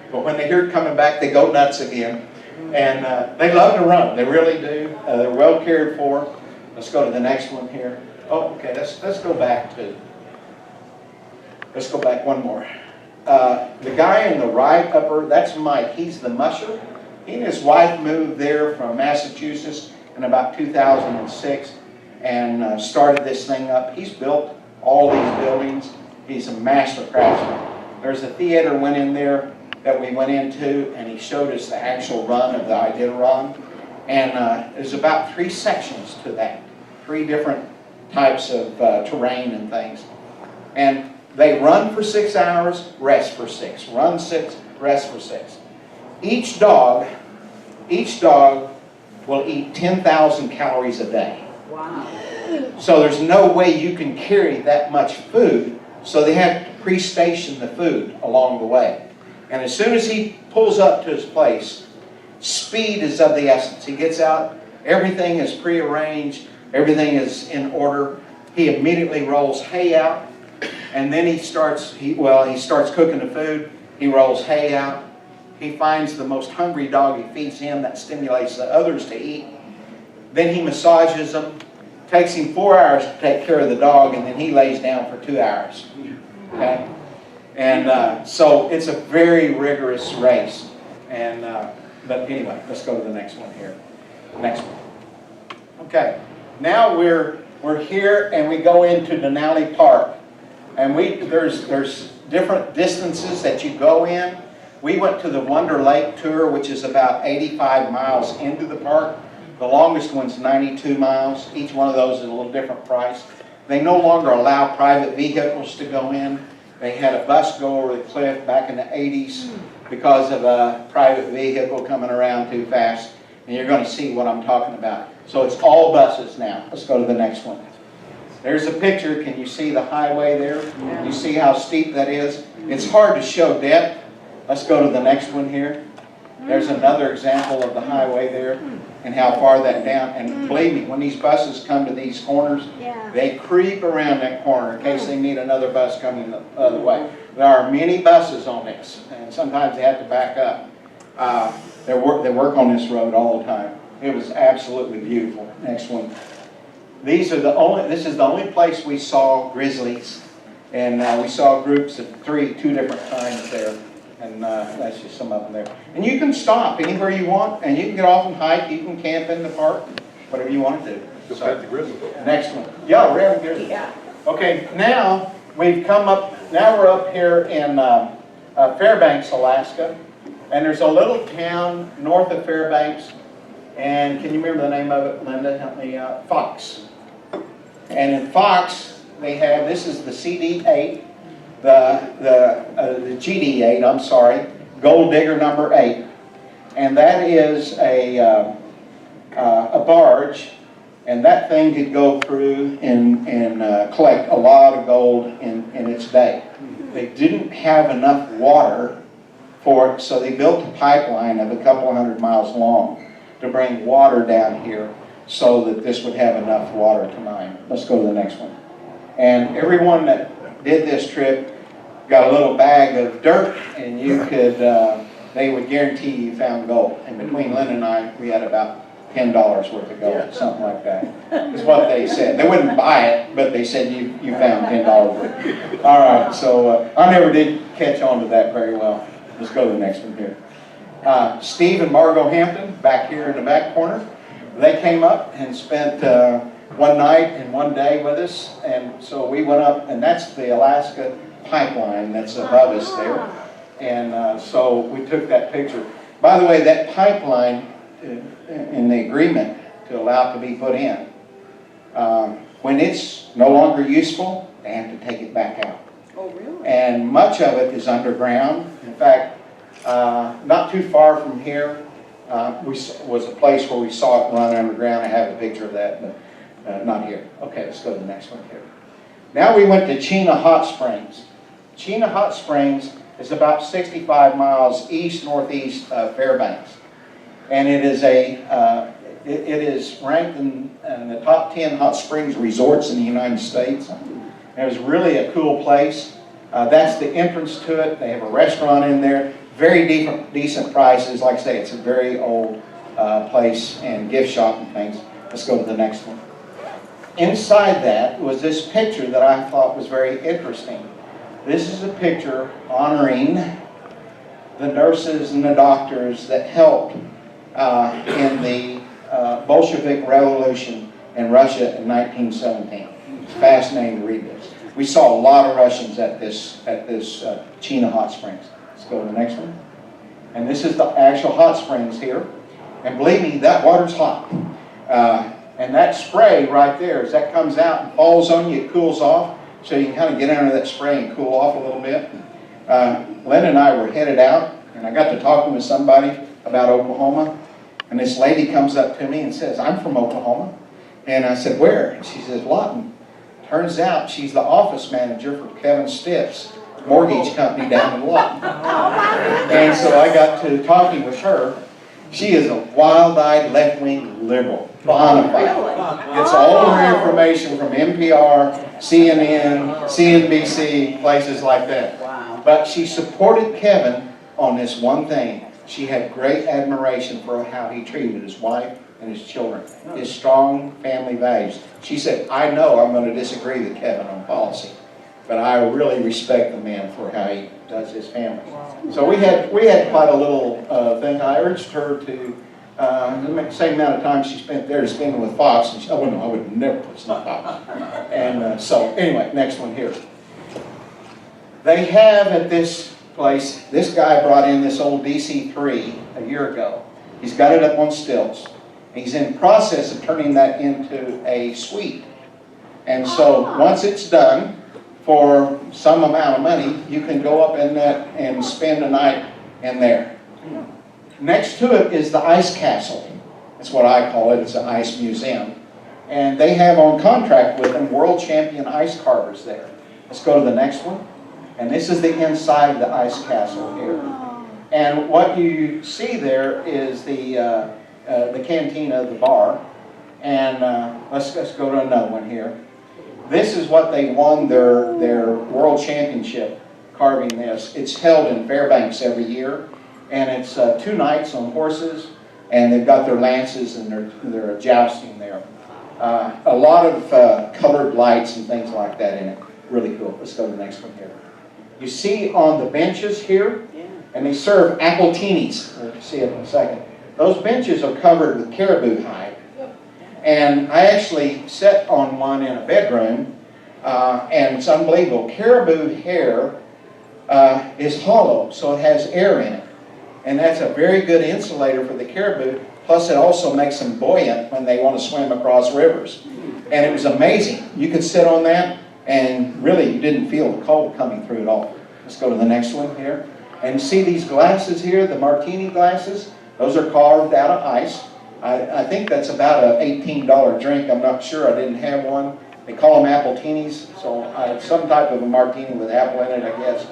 But when they hear it coming back, they go nuts again. And they love to run. They really do. They're well cared for. Let's go to the next one here. Oh, okay, let's go back to... Let's go back one more. The guy in the right upper, that's Mike. He's the musher. He and his wife moved there from Massachusetts in about 2006 and started this thing up. He's built all these buildings. He's a master craftsman. There's a theater went in there that we went into, and he showed us the actual run of the Iditarod. And there's about 3 sections to that, 3 different types of terrain and things. And they run for 6 hours, rest for 6. Run 6, rest for 6. Each dog will eat 10,000 calories a day. Wow. So there's no way you can carry that much food, so they have to pre-station the food along the way. And as soon as he pulls up to his place, speed is of the essence. He gets out, everything is prearranged, everything is in order. He immediately rolls hay out, and then he starts cooking the food. He rolls hay out. He finds the most hungry dog, he feeds him, that stimulates the others to eat. Then he massages them, Takes him 4 hours to take care of the dog, and then he lays down for 2 hours. Okay? And so it's a very rigorous race. And but anyway, let's go to the next one here. Next one. Okay. Now we're here, and we go into Denali Park, and there's different distances that you go in. We went to the Wonder Lake tour, which is about 85 miles into the park. The longest one's 92 miles. Each one of those is a little different price. They no longer allow private vehicles to go in. They had a bus go over the cliff back in the 80s because of a private vehicle coming around too fast. And you're going to see what I'm talking about. So it's all buses now. Let's go to the next one. There's a picture. Can you see the highway there? You see how steep that is? It's hard to show depth. Let's go to the next one here. There's another example of the highway there and how far that down. And believe me, when these buses come to these corners, they creep around that corner in case they need another bus coming the other way. There are many buses on this, and sometimes they have to back up. They work on this road all the time. It was absolutely beautiful. Next one. This is the only place we saw grizzlies, and we saw groups of two different kinds there. And that's just some of them there. And you can stop anywhere you want, and you can get off and hike. You can camp in the park, whatever you want to do. Just had the grizzly. Next one. Yeah, we're having grizzly. Yeah. Okay, now we've come up. Now we're up here in Fairbanks, Alaska, and there's a little town north of Fairbanks. And can you remember the name of it, Linda? Help me out. Fox. And in Fox, they have, this is the CD8. The GD8, I'm sorry, Gold Digger number 8, and that is a barge, and that thing could go through and collect a lot of gold in its day. They didn't have enough water for it, so they built a pipeline of a couple 100 miles long to bring water down here so that this would have enough water to mine. Let's go to the next one. And everyone that did this trip got a little bag of dirt, and you could, they would guarantee you found gold. And between Lynn and I, we had about $10 worth of gold, something like that. Is what they said. They wouldn't buy it, but they said you found $10 worth. All right, so I never did catch on to that very well. Let's go to the next one here. Steve and Margot Hampton, back here in the back corner, they came up and spent one night and one day with us, and so we went up, and that's the Alaska pipeline that's above us there, and so we took that picture. By the way, that pipeline in the agreement to allow it to be put in, when it's no longer useful, they have to take it back out. Oh, really? And much of it is underground. In fact, not too far from here was a place where we saw it run underground. I have a picture of that, but not here. Okay, let's go to the next one here. Now we went to Chena Hot Springs. Chena Hot Springs is about 65 miles east-northeast of Fairbanks. And it is it is ranked in the top 10 hot springs resorts in the United States. And it was really a cool place. That's the entrance to it. They have a restaurant in there. Very decent prices. Like I say, it's a very old place and gift shop and things. Let's go to the next one. Inside that was this picture that I thought was very interesting. This is a picture honoring the nurses and the doctors that helped in the Bolshevik Revolution in Russia in 1917. It's fascinating to read this. We saw a lot of Russians at this Chena Hot Springs. Let's go to the next one. And this is the actual hot springs here. And believe me, that water's hot. And that spray right there, as that comes out and falls on you, it cools off. So you can kind of get under that spray and cool off a little bit. Len and I were headed out, and I got to talking with somebody about Oklahoma. And this lady comes up to me and says, "I'm from Oklahoma." And I said, "Where?" And she says, "Lawton." Turns out she's the office manager for Kevin Stiff's mortgage company down in Lawton. And so I got to talking with her. She is a wild-eyed left-wing liberal, bona fide. Gets all her information from NPR, CNN, CNBC, places like that. Wow. But she supported Kevin on this one thing. She had great admiration for how he treated his wife and his children, his strong family values. She said, I know I'm going to disagree with Kevin on policy, but I really respect the man for how he does his family. So we had quite a little thing. I urged her to, the same amount of time she spent there to spend with Fox, and she, oh no, I would never listen to Fox. And so anyway, next one here. They have at this place, this guy brought in this old DC-3 a year ago. He's got it up on stilts. He's in process of turning that into a suite. And so once it's done, for some amount of money, you can go up in that and spend a night in there. Next to it is the ice castle. That's what I call it. It's an ice museum. And they have on contract with them world champion ice carvers there. Let's go to the next one. And this is the inside of the ice castle here. And what you see there is the cantina, the bar. And let's go to another one here. This is what they won their world championship, carving this. It's held in Fairbanks every year. And it's 2 nights on horses. And they've got their lances and they're jousting there. A lot of colored lights and things like that in it. Really cool. Let's go to the next one here. You see on the benches here, and they serve appletinis. We'll see it in a second. Those benches are covered with caribou hide. And I actually sat on one in a bedroom, and it's unbelievable. Caribou hair is hollow, so it has air in it. And that's a very good insulator for the caribou. Plus, it also makes them buoyant when they want to swim across rivers. And it was amazing. You could sit on that, and really, you didn't feel the cold coming through at all. Let's go to the next one here. And see these glasses here, the martini glasses? Those are carved out of ice. I think that's about an $18 drink. I'm not sure. I didn't have one. They call them appletinis, so some type of a martini with apple in it, I guess.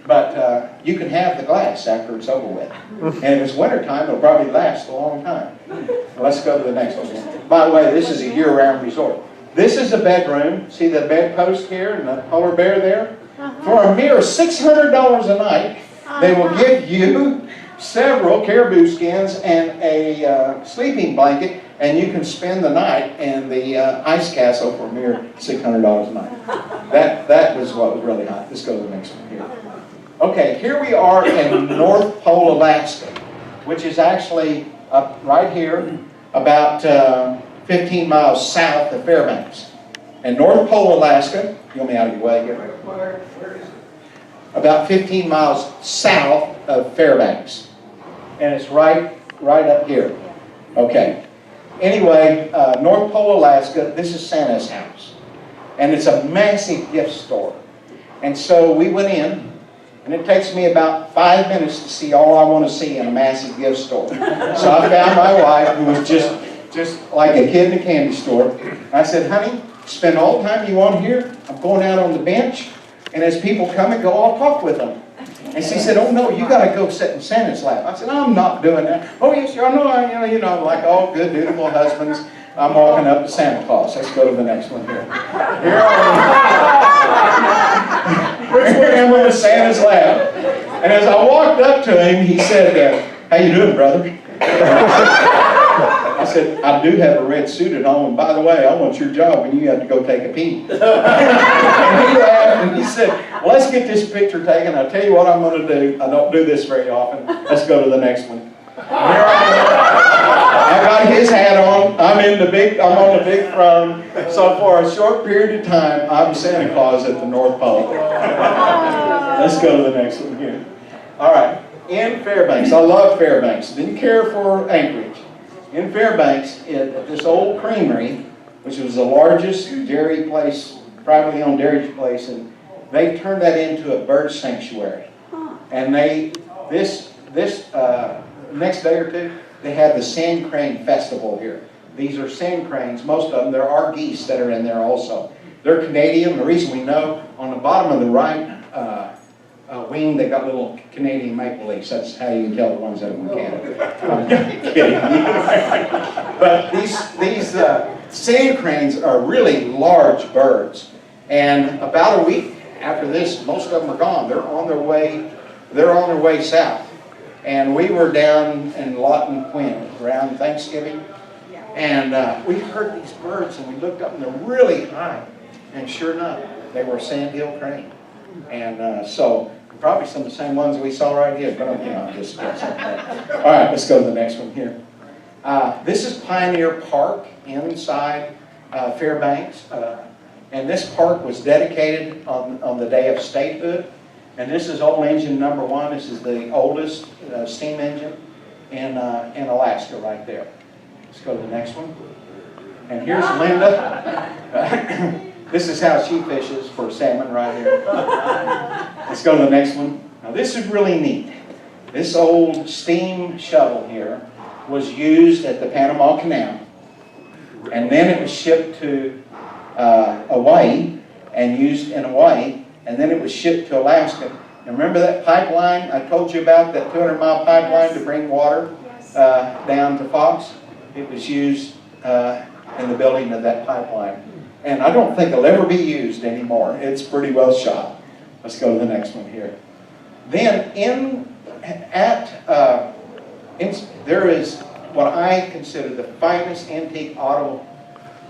But you can have the glass after it's over with. And if it's wintertime, it'll probably last a long time. Let's go to the next one. By the way, this is a year-round resort. This is the bedroom. See the bedpost here and the polar bear there? For a mere $600 a night, they will give you several caribou skins and a sleeping blanket, and you can spend the night in the ice castle for a mere $600 a night. That was what was really hot. Let's go to the next one here. Okay, here we are in North Pole, Alaska, which is actually up right here, about 15 miles south of Fairbanks. And North Pole, Alaska, you want me out of your way here? Where is it? About 15 miles south of Fairbanks. And it's right up here. Okay. Anyway, North Pole, Alaska, this is Santa's house. And it's a massive gift store. And so we went in, and it takes me about 5 minutes to see all I want to see in a massive gift store. So I found my wife, who was just like a kid in a candy store. I said, honey, spend all the time you want here. I'm going out on the bench, and as people come and go, I'll talk with them. And she said, oh no, you got to go sit in Santa's lap. I said, I'm not doing that. Oh yes, I know, I'm like all good, dutiful husbands. I'm walking up to Santa Claus. Let's go to the next one here. Here I am in Santa's lap. And as I walked up to him, he said, how you doing, brother? I said, I do have a red suit at home, and by the way, I want your job when you have to go take a pee. And he laughed and he said, let's get this picture taken. I'll tell you what I'm going to do. I don't do this very often. Let's go to the next one. Here I got his hat on. I'm on the big throne. So for a short period of time, I'm Santa Claus at the North Pole. Let's go to the next one here. All right. In Fairbanks, I love Fairbanks. Didn't care for Anchorage. In Fairbanks, at this old creamery, which was the largest dairy place, privately owned dairy place, and they turned that into a bird sanctuary. And this next day or two, they had the Sand Crane Festival here. These are sand cranes, most of them. There are geese that are in there also. They're Canadian. The reason we know, on the bottom of the right wing, they got little Canadian maple leaves. That's how you can tell the ones that are from Canada. I'm kidding. But these sand cranes are really large birds. And about a week after this, most of them are gone. They're on their way south. And we were down in Lawton Quinn around Thanksgiving. And we heard these birds, and we looked up, and they're really high. And sure enough, they were a sandhill crane. And so probably some of the same ones we saw right here, but I'm just guessing. All right, let's go to the next one here. This is Pioneer Park inside Fairbanks. And this park was dedicated on the day of statehood. And this is old engine number 1. This is the oldest steam engine in Alaska right there. Let's go to the next one. And here's Linda. This is how she fishes for salmon right here. Let's go to the next one. Now this is really neat. This old steam shovel here was used at the Panama Canal. And then it was shipped to Hawaii and used in Hawaii. And then it was shipped to Alaska. And remember that pipeline I told you about, that 200-mile pipeline to bring water down to Fox? It was used in the building of that pipeline. And I don't think it'll ever be used anymore. It's pretty well shot. Let's go to the next one here. Then there is what I consider the finest antique auto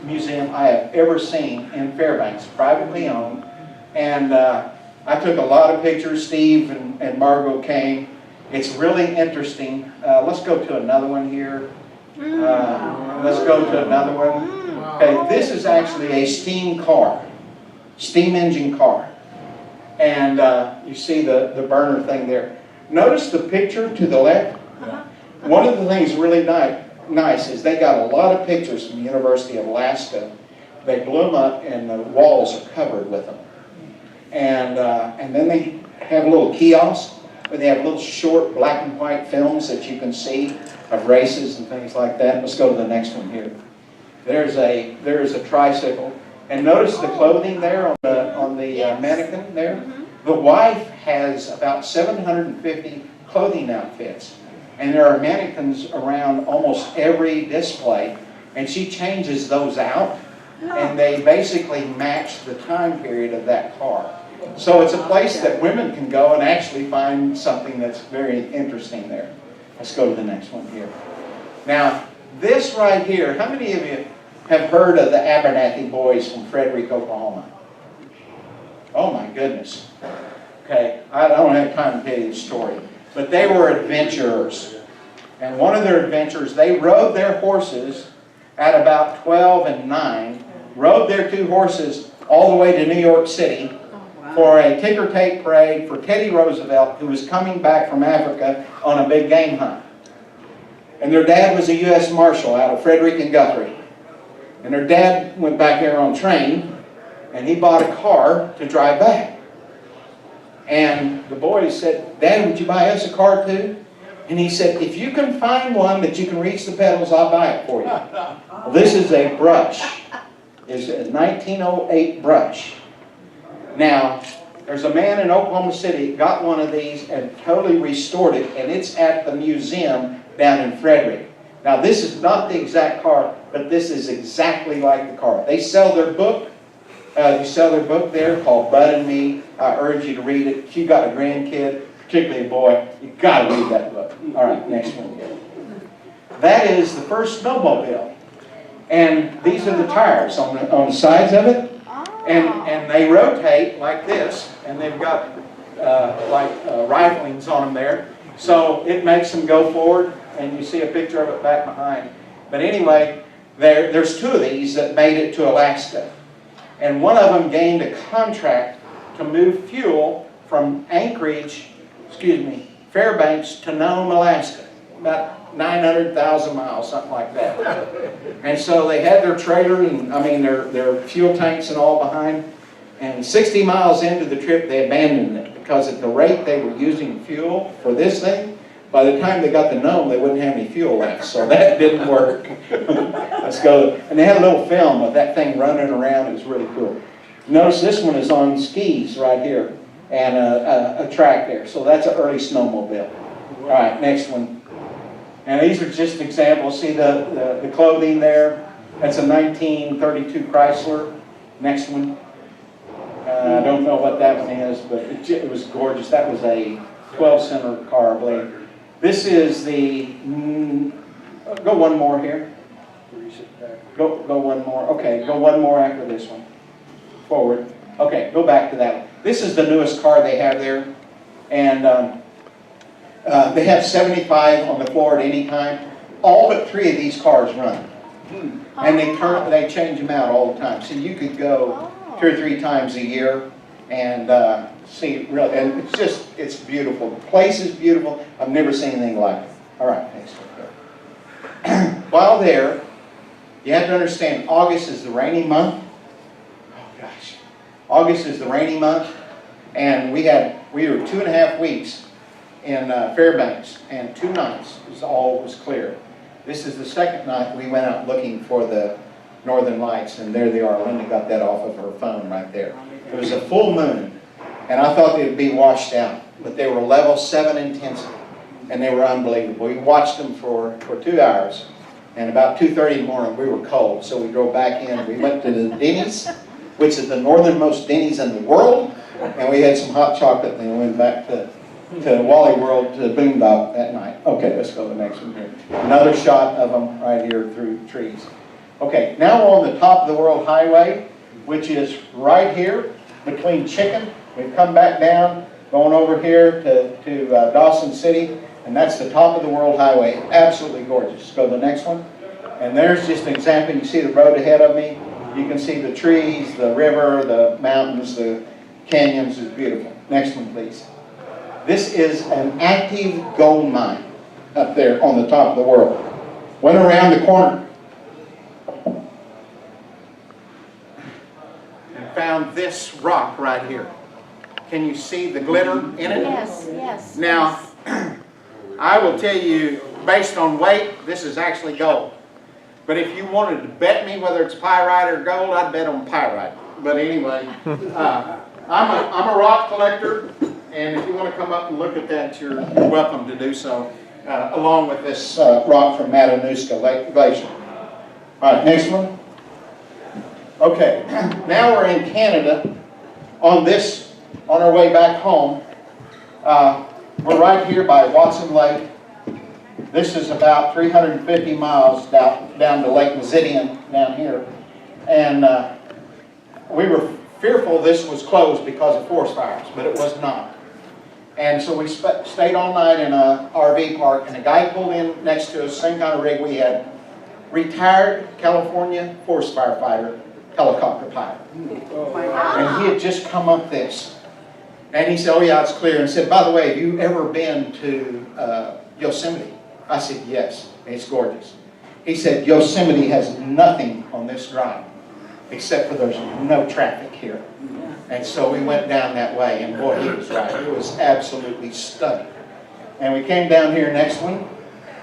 museum I have ever seen in Fairbanks, privately owned. And I took a lot of pictures. Steve and Margot came. It's really interesting. Let's go to another one here. Let's go to another one. Okay, this is actually a steam car, steam engine car. And you see the burner thing there. Notice the picture to the left. One of the things really nice is they got a lot of pictures from the University of Alaska. They blew them up and the walls are covered with them. And then they have a little kiosk where they have little short black and white films that you can see of races and things like that. Let's go to the next one here. There's a tricycle, and notice the clothing there on the mannequin there. The wife has about 750 clothing outfits, and there are mannequins around almost every display, and she changes those out, and they basically match the time period of that car. So it's a place that women can go and actually find something that's very interesting there. Let's go to the next one here. Now, this right here, how many of you have heard of the Abernathy boys from Frederick, Oklahoma? Oh my goodness. Okay, I don't have time to tell you the story. But they were adventurers. And one of their adventures, they rode their horses at about 12 and 9, rode their 2 horses all the way to New York City for a ticker tape parade for Teddy Roosevelt, who was coming back from Africa on a big game hunt. And their dad was a U.S. Marshal out of Frederick and Guthrie. And their dad went back there on train, and he bought a car to drive back. And the boys said, "Dad, would you buy us a car too?" And he said, "If you can find one that you can reach the pedals, I'll buy it for you." Well, this is a brush. It's a 1908 brush. Now, there's a man in Oklahoma City that got one of these and totally restored it, and it's at the museum down in Frederick. Now, this is not the exact car, but this is exactly like the car. They sell their book. You sell their book there called Bud and Me. I urge you to read it. If you've got a grandkid, particularly a boy, you've got to read that book. All right, next one. That is the first snowmobile. And these are the tires on the sides of it. And they rotate like this, and they've got riflings on them there. So it makes them go forward, and you see a picture of it back behind. But anyway, there's 2 of these that made it to Alaska. And one of them gained a contract to move fuel from Fairbanks to Nome, Alaska. About 900,000 miles, something like that. And so they had their trailer and, their fuel tanks and all behind. And 60 miles into the trip, they abandoned it because at the rate they were using fuel for this thing, by the time they got to Nome, they wouldn't have any fuel left. So that didn't work. Let's go. And they had a little film of that thing running around. It was really cool. Notice this one is on skis right here and a track there. So that's an early snowmobile. All right, next one. And these are just examples. See the clothing there? That's a 1932 Chrysler. Next one. I don't know what that one is, but it was gorgeous. That was a 12-cylinder car, I believe. This is the, go one more here. Reset back. Go one more. Okay, go one more after this one. Forward. Okay, go back to that one. This is the newest car they have there. And they have 75 on the floor at any time. All but 3 of these cars run. And they change them out all the time. So you could go 2 or 3 times a year and see real. And it's beautiful. The place is beautiful. I've never seen anything like it. All right, thanks. While there, you have to understand, August is the rainy month. Oh gosh, August is the rainy month, and we were 2.5 weeks in Fairbanks, and 2 nights all was clear. This is the second night we went out looking for the northern lights, and there they are. Linda got that off of her phone right there. It was a full moon, and I thought they would be washed out, but they were level 7 intensity, and they were unbelievable. We watched them for 2 hours, and about 2:30 in the morning we were cold, so we drove back in. We went to the Denny's, which is the northernmost Denny's in the world, and we had some hot chocolate, and then we went back to Wally World, to Boondock that night. Okay, let's go to the next one here. Another shot of them right here through trees. Okay, now we're on the top of the World Highway, which is right here between Chicken. We've come back down, going over here to Dawson City, and that's the top of the World Highway. Absolutely gorgeous. Let's go to the next one. And there's just an example. You see the road ahead of me. You can see the trees, the river, the mountains, the canyons. It's beautiful. Next one, please. This is an active gold mine up there on the top of the world. Went around the corner and found this rock right here. Can you see the glitter in it? Yes, yes. Now, I will tell you, based on weight, this is actually gold. But if you wanted to bet me whether it's pyrite or gold, I'd bet on pyrite. But anyway, I'm a rock collector, and if you want to come up and look at that, you're welcome to do so, along with this rock from Matanuska Glacier. All right, next one. Okay, now we're in Canada on our way back home. We're right here by Watson Lake. This is about 350 miles down to Lake Mesidian down here. And we were fearful this was closed because of forest fires, but it was not. And so we stayed all night in an RV park, and a guy pulled in next to us, same kind of rig we had, retired California forest firefighter, helicopter pilot. And he had just come up this. And he said, oh yeah, it's clear. And he said, by the way, have you ever been to Yosemite? I said, yes, it's gorgeous. He said, Yosemite has nothing on this drive, except for there's no traffic here. And so we went down that way, and boy, he was right. It was absolutely stunning. And we came down here, next one.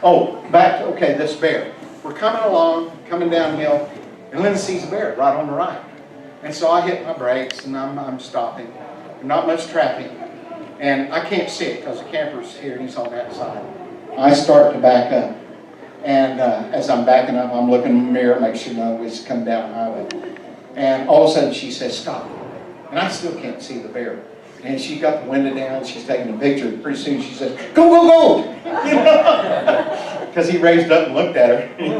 Oh, back to, okay, this bear. We're coming along, coming downhill, and Linda sees a bear right on the right. And so I hit my brakes, and I'm stopping. Not much traffic. And I can't see it because the camper's here, and he's on that side. I start to back up. And as I'm backing up, I'm looking in the mirror, make sure nobody's come down the highway. And all of a sudden, she says, stop. And I still can't see the bear. And she got the window down, she's taking a picture. Pretty soon she says, go, go, go! Because he raised up and looked at her. And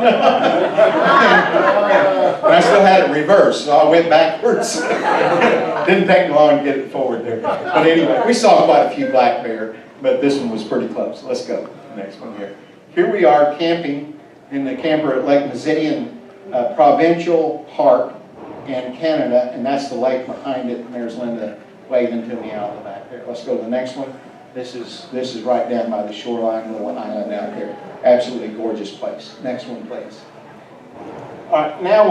I still had it reversed, so I went backwards. Didn't take me long to get it forward there. But anyway, we saw quite a few black bear, but this one was pretty close. Let's go. Next one here. Here we are camping in the camper at Lake Mesidian Provincial Park in Canada, and that's the lake behind it, and there's Linda waving to me out the back there. Let's go to the next one. This is right down by the shoreline, little island out there. Absolutely gorgeous place. Next one, please. All right, now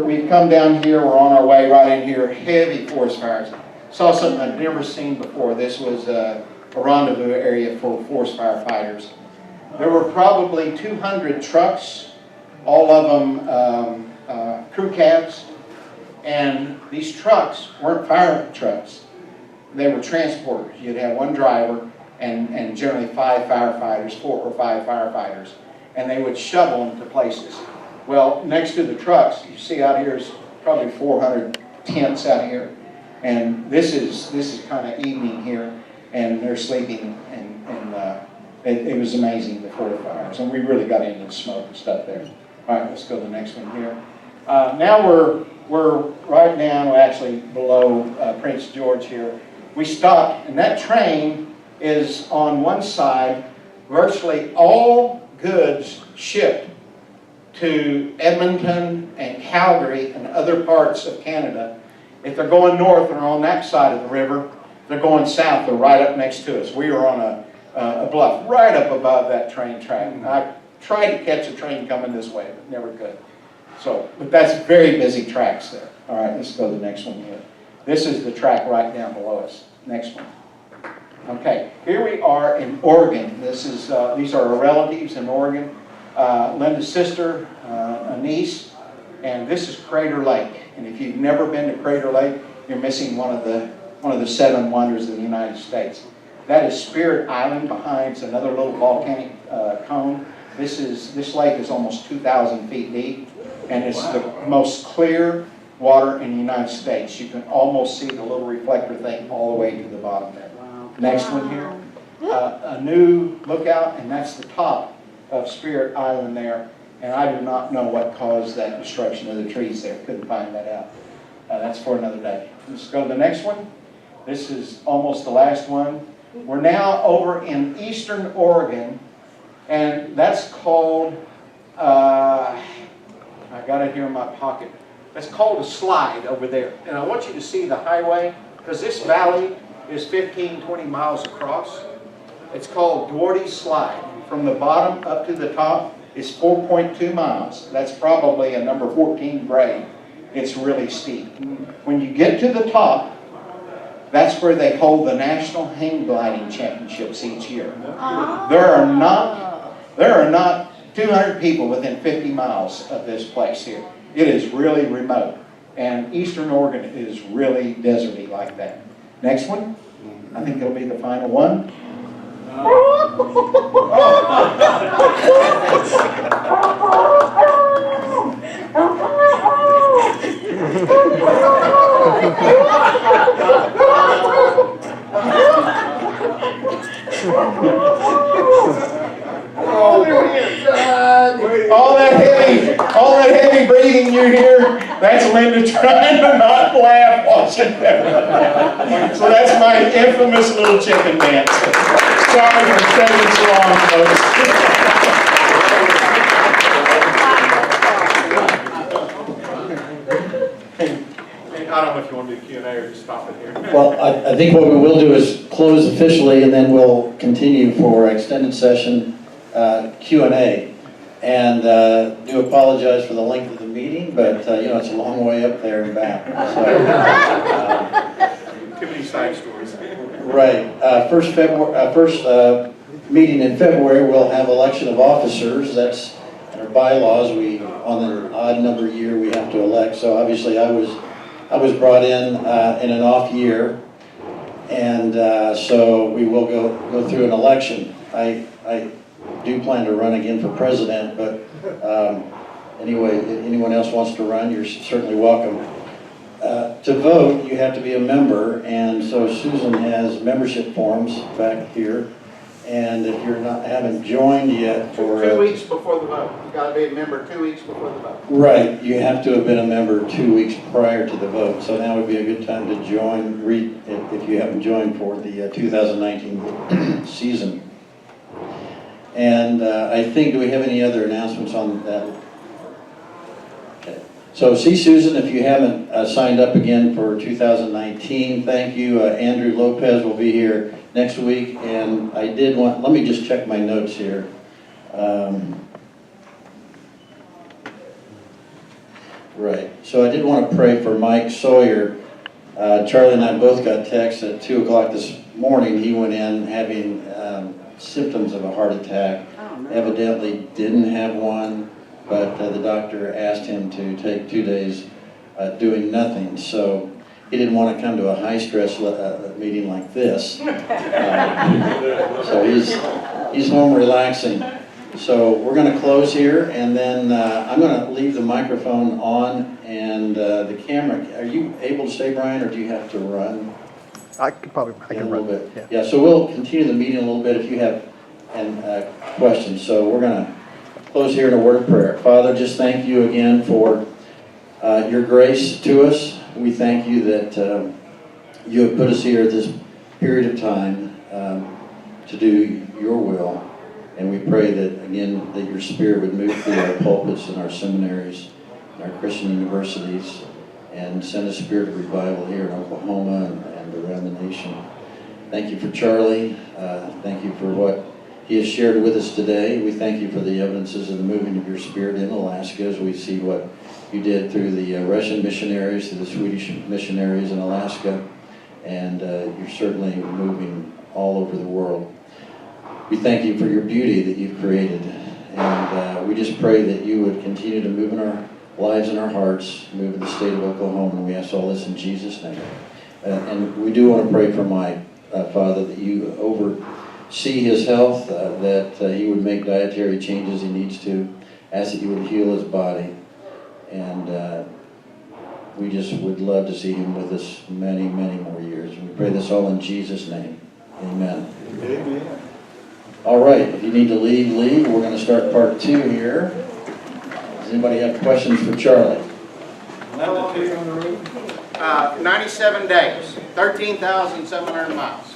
we've come down here. We're on our way right in here. Heavy forest fires. Saw something I'd never seen before. This was a rendezvous area for forest firefighters. There were probably 200 trucks, all of them crew cabs. And these trucks weren't fire trucks. They were transporters. You'd have one driver and generally 5 firefighters, 4 or 5 firefighters. And they would shovel them to places. Well, next to the trucks, you see out here is probably 400 tents out here. And this is kind of evening here, and they're sleeping, and it was amazing, the forest fires. And we really got into the smoke and stuff there. All right, let's go to the next one here. Now we're right down, actually below Prince George here. We stopped, and that train is on one side. Virtually all goods shipped to Edmonton and Calgary and other parts of Canada. If they're going north, they're on that side of the river. If they're going south, they're right up next to us. We are on a bluff right up above that train track. I tried to catch a train coming this way, but never could. So, but that's very busy tracks there. All right, let's go to the next one here. This is the track right down below us. Next one. Okay, here we are in Oregon. This is these are our relatives in Oregon. Linda's sister, a niece, and this is Crater Lake. And if you've never been to Crater Lake, you're missing one of the 7 wonders of the United States. That is Spirit Island. Behind it's another little volcanic cone. This lake is almost 2,000 feet deep, and it's the most clear water in the United States. You can almost see the little reflector thing all the way to the bottom there. Next one here, a new lookout, and that's the top of Spirit Island there. And I do not know what caused that destruction of the trees there. Couldn't find that out. That's for another day. Let's go to the next one. This is almost the last one. We're now over in eastern Oregon, and that's called, I got it here in my pocket. That's called a slide over there. And I want you to see the highway, because this valley is 15, 20 miles across. It's called Duarty Slide. From the bottom up to the top is 4.2 miles. That's probably a number 14 grade. It's really steep. When you get to the top, that's where they hold the National Hang Gliding Championships each year. There are not 200 people within 50 miles of this place here. It is really remote. And eastern Oregon is really deserty like that. Next one. I think it'll be the final one. All that heavy breathing you hear, that's Linda trying to not laugh watching that. So that's my infamous little chicken dance. Sorry for taking so long, folks. I don't know if you want to do Q&A or just stop it here. Well, I think what we will do is close officially, and then we'll continue for extended session Q&A. And do apologize for the length of the meeting, but you know, it's a long way up there and back. So, too many side stories. Right. First meeting in February, we'll have election of officers. That's in our bylaws. We, on an odd number year, we have to elect. So obviously, I was brought in an off year, and so we will go through an election. I do plan to run again for president, but anyway, if anyone else wants to run, you're certainly welcome. To vote, you have to be a member, and so Susan has membership forms back here. And if you're haven't joined yet for 2 weeks before the vote, you got to be a member 2 weeks before the vote. Right, you have to have been a member 2 weeks prior to the vote. So now would be a good time to join. If you haven't joined for the 2019 season. And I think, do we have any other announcements on that? Okay. So see Susan if you haven't signed up again for 2019. Thank you. Andrew Lopez will be here next week. And I did want, let me just check my notes here. Right. So I did want to pray for Mike Sawyer. Charlie and I both got texts at 2 o'clock this morning. He went in having symptoms of a heart attack. Oh, no. Evidently didn't have one, but the doctor asked him to take 2 days doing nothing. So he didn't want to come to a high-stress meeting like this. So he's home relaxing. So we're going to close here, and then I'm going to leave the microphone on and the camera. Are you able to stay, Brian, or do you have to run? I can A little run. bit. Yeah, so we'll continue the meeting a little bit if you have questions. So we're going to close here in a word of prayer. Father, just thank you again for your grace to us. We thank you that you have put us here at this period of time to do your will. And we pray that, again, that your Spirit would move through our pulpits and our seminaries and our Christian universities and send a spirit of revival here in Oklahoma and around the nation. Thank you for Charlie. Thank you for what he has shared with us today. We thank you for the evidences of the moving of your Spirit in Alaska as we see what you did through the Russian missionaries, through the Swedish missionaries in Alaska, and you're certainly moving all over the world. We thank you for your beauty that you've created, and we just pray that you would continue to move in our lives and our hearts, move in the state of Oklahoma, and we ask all this in Jesus' name. And we do want to pray for my father that you oversee his health, that he would make dietary changes he needs to, ask that you would heal his body, and we just would love to see him with us many, many more years. We pray this all in Jesus' name. Amen. Amen. All right, if you need to leave, leave. We're going to start part 2 here. Does anybody have questions for Charlie? How long are you on the road? 97 days, 13,700 miles.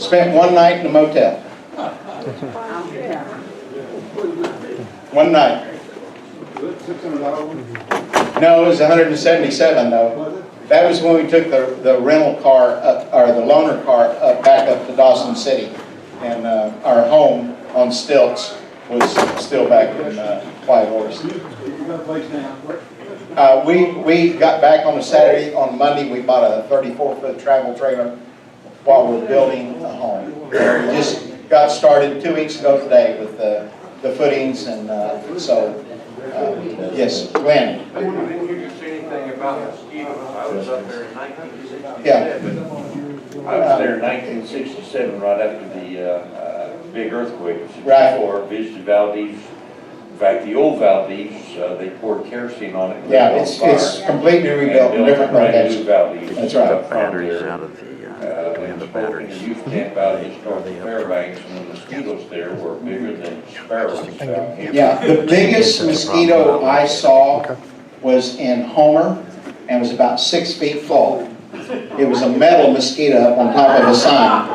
Spent one night in a motel. One night. $600? No, it was 177 though. That was when we took the rental car up, or the loaner car back up to Dawson City. And our home on stilts was still back in Whitehorse. You got a place now? We got back on a Saturday. On Monday, we bought a 34-foot travel trailer while we're building a home. We just got started 2 weeks ago today with the footings, and yes, Glenn. I didn't say anything about mosquitoes. I was up there in 1967. Yeah. I was there in 1967, right after the big earthquake. Right. Or visited Valdez. In fact, the old Valdez, they poured kerosene on it. And Yeah, lit it on it's fire. completely rebuilt in And built different a brand new locations. Valdez. That's right. Batteries out of the, And spoke in a youth camp out at historical Fairbanks, and the mosquitoes there were bigger than sparrows out here. Yeah, the biggest mosquito I saw was in Homer, and was about 6 feet tall. It was a metal mosquito up on top of a sign.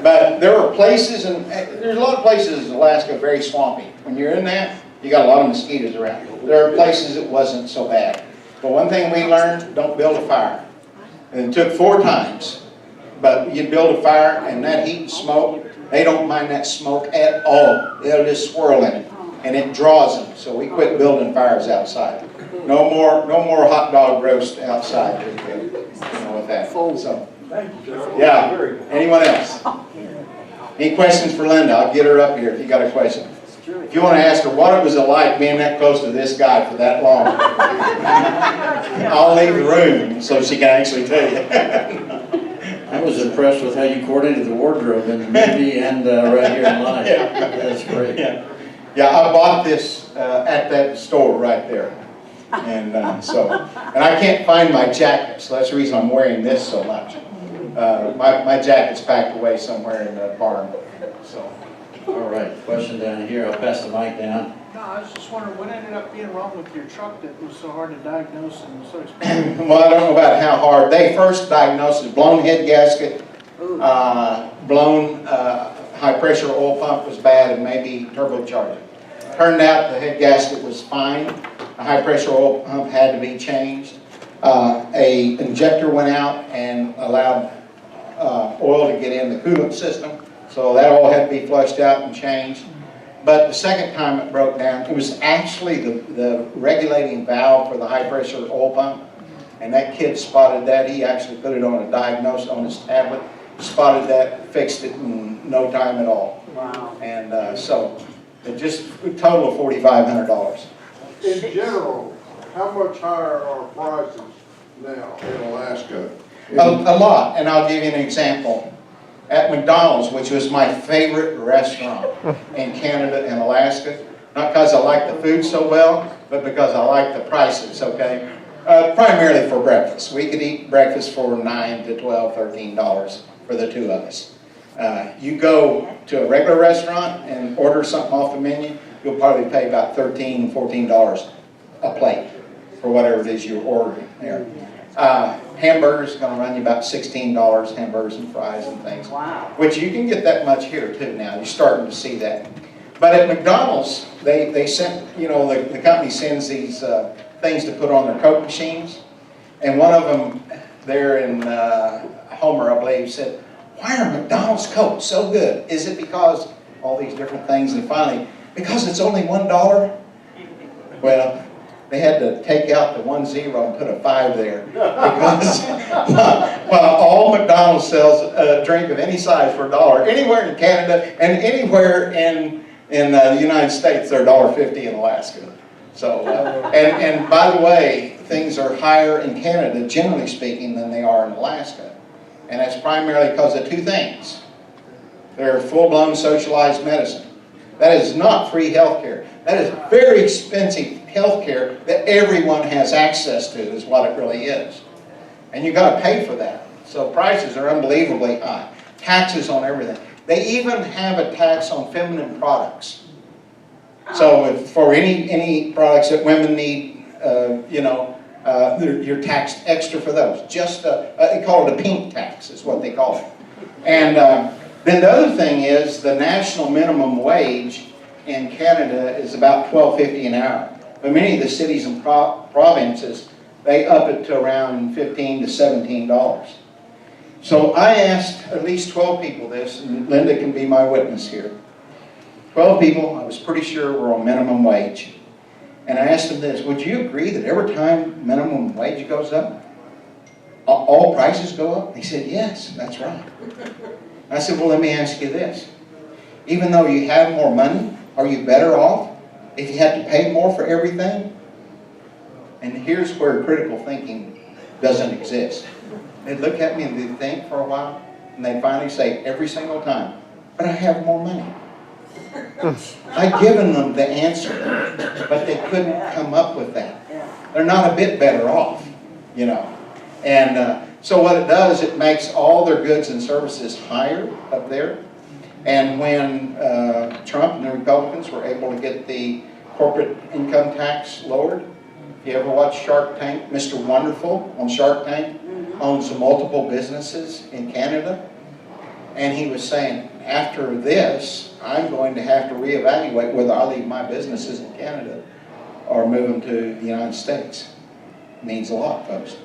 But there were places, and there's a lot of places in Alaska very swampy. When you're in that, you got a lot of mosquitoes around. There are places it wasn't so bad. But one thing we learned, don't build a fire. And it took 4 times. But you build a fire, and that heat and smoke, they don't mind that smoke at all. They'll just swirl in it, and it draws them. So we quit building fires outside. No more hot dog roast outside. With that. So, yeah. Anyone else? Any questions for Linda? I'll get her up here if you got a question. If you want to ask her what it was like being that close to this guy for that long, I'll leave the room so she can actually tell you. I was impressed with how you coordinated the wardrobe in the movie and right here in live. Yeah. That's great. Yeah, I bought this at that store right there. And and I can't find my jacket, so that's the reason I'm wearing this so much. My jacket's packed away somewhere in the barn. So. All right, question down here. I'll pass the mic down. No, I was just wondering what ended up being wrong with your truck that was so hard to diagnose and was so expensive? Well, I don't know about how hard. They first diagnosed it, blown head gasket, blown high pressure oil pump was bad, and maybe turbocharger. Turned out the head gasket was fine. The high pressure oil pump had to be changed. A injector went out and allowed oil to get in the coolant system. So that all had to be flushed out and changed. But the second time it broke down, it was actually the regulating valve for the high pressure oil pump. And that kid spotted that. He actually put it on a diagnosis on his tablet, spotted that, fixed it in no time at all. Wow. And so it just a total of $4,500. In general, how much higher are prices now in Alaska? A lot, and I'll give you an example. At McDonald's, which was my favorite restaurant in Canada and Alaska, not because I like the food so well, but because I like the prices, okay? Primarily for breakfast. We could eat breakfast for $9 to $12, $13 for the 2 of us. You go to a regular restaurant and order something off the menu, you'll probably pay about $13, $14 a plate for whatever it is you're ordering there. Hamburgers going to run you about $16, hamburgers and fries and things. Wow. Which you can get that much here too now. You're starting to see that. But at McDonald's, they sent, you know, the company sends these things to put on their Coke machines. And one of them there in Homer, I believe, said, "Why are McDonald's Coke so good? Is it because all these different things?" And finally, because it's only $1? Well, they had to take out the 1 0 and put a 5 there. Because while all McDonald's sells a drink of any size for $1, anywhere in Canada and anywhere in the United States, they're $1.50 in Alaska. So, and by the way, things are higher in Canada, generally speaking, than they are in Alaska. And that's primarily because of two things. They're full-blown socialized medicine. That is not free health care. That is very expensive health care that everyone has access to, is what it really is. And you've got to pay for that. So prices are unbelievably high. Taxes on everything. They even have a tax on feminine products. So if for any products that women need, you're taxed extra for those. Just they call it a pink tax, is what they call it. And then the other thing is the national minimum wage in Canada is about $12.50 an hour. But many of the cities and provinces, they up it to around $15 to $17. So I asked at least 12 people this, and Linda can be my witness here. 12 people, I was pretty sure, were on minimum wage. And I asked them this: would you agree that every time minimum wage goes up, all prices go up? They said, yes, that's right. I said, well, let me ask you this. Even though you have more money, are you better off if you have to pay more for everything? And here's where critical thinking doesn't exist. They'd look at me and they'd think for a while, and they'd finally say every single time, but I have more money. I'd given them the answer, but they couldn't come up with that. They're not a bit better off, you know. And so what it does, it makes all their goods and services higher up there. And when Trump and the Republicans were able to get the corporate income tax lowered, if you ever watch Shark Tank, Mr. Wonderful on Shark Tank owns multiple businesses in Canada. And he was saying, after this, I'm going to have to reevaluate whether I leave my businesses in Canada or move them to the United States. It means a lot, folks.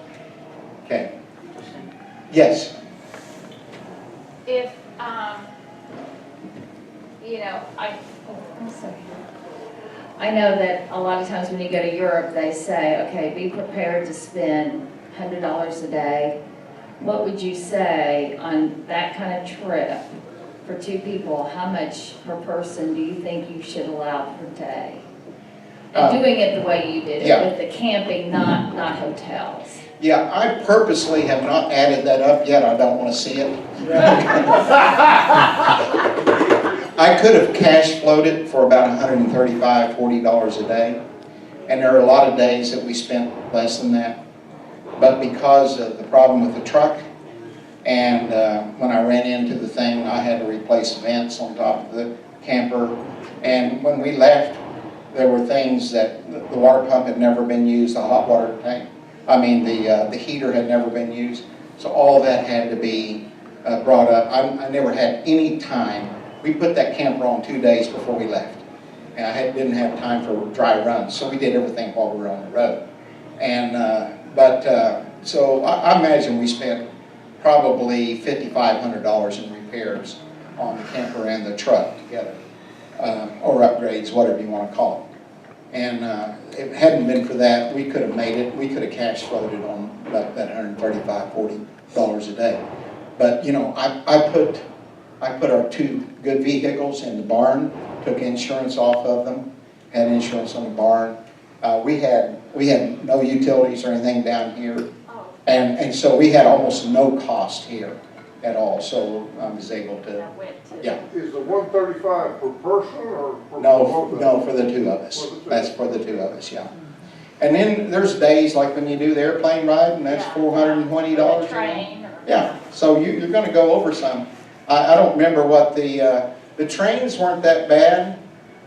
Okay. Yes? If, I'm sorry. I know that a lot of times when you go to Europe, they say, okay, be prepared to spend $100 a day. What would you say on that kind of trip for two people? How much per person do you think you should allow per day? And doing it the way you did it, with the camping, not hotels. Yeah, I purposely have not added that up yet. I don't want to see it. I could have cash flowed it for about $135, $40 a day. And there are a lot of days that we spent less than that. But because of the problem with the truck, and when I ran into the thing, I had to replace vents on top of the camper. And when we left, there were things that the water pump had never been used, the hot water tank. The heater had never been used. So all that had to be brought up. I never had any time. We put that camper on 2 days before we left. And I didn't have time for dry runs. So we did everything while we were on the road. And, so I imagine we spent probably $5,500 in repairs on the camper and the truck together. Or upgrades, whatever you want to call it. And if it hadn't been for that, we could have made it. We could have cash flowed it on about that $135, $40 a day. But you know, I put our two good vehicles in the barn, took insurance off of them, had insurance on the barn. We had no utilities or anything down here, and so we had almost no cost here at all. So I was able to, yeah. Is the 135 per person or for No, for the two of us. That's for the two of us, yeah. And then there's days like when you do the airplane ride, and that's $420. Train. Yeah, so you're going to go over some. I don't remember what the trains weren't that bad.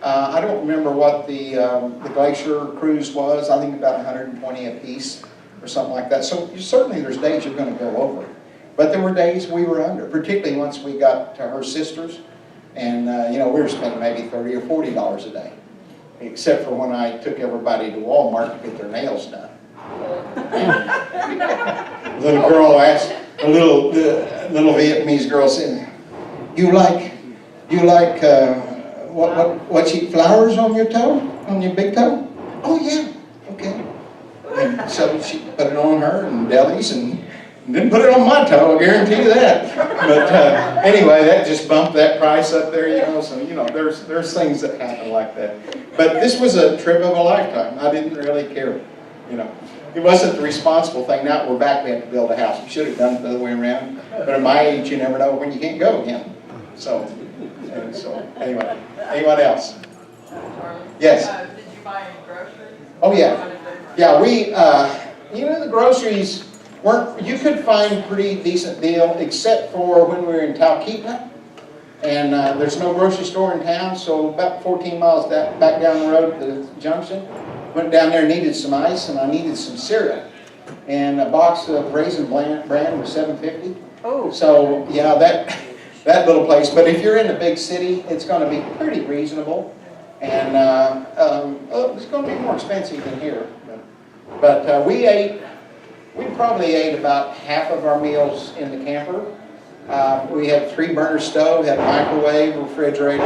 I don't remember what the glacier cruise was. I think about 120 a piece or something like that. So certainly there's days you're going to go over. But there were days we were under, particularly once we got to her sister's. And, you know, we were spending maybe $30 or $40 a day. Except for when I took everybody to Walmart to get their nails done. Little girl asked, a little Vietnamese girl said, you like what you flowers on your toe, on your big toe? Oh yeah, okay. And so she put it on her and delis and didn't put it on my toe, I guarantee you that. But anyway, that just bumped that price up there, you know, so, you know, there's things that happen like that. But this was a trip of a lifetime. I didn't really care, you know. It wasn't the responsible thing. Now we're back, we have to build a house. We should have done it the other way around. But at my age, you never know when you can't go again. So anyway, anyone else? Charlie? Yes. Did you buy any groceries? Oh yeah. Yeah, we, you know, the groceries weren't, you could find pretty decent deal except for when we were in Talkeetna. And there's no grocery store in town, so about 14 miles back down the road to the junction. Went down there, needed some ice, and I needed some cereal. And a box of Raisin Bran was $7.50. Oh. So yeah, that little place. But if you're in a big city, it's going to be pretty reasonable, and it's going to be more expensive than here. But we probably ate about half of our meals in the camper. We had 3-burner stove, had a microwave, refrigerator,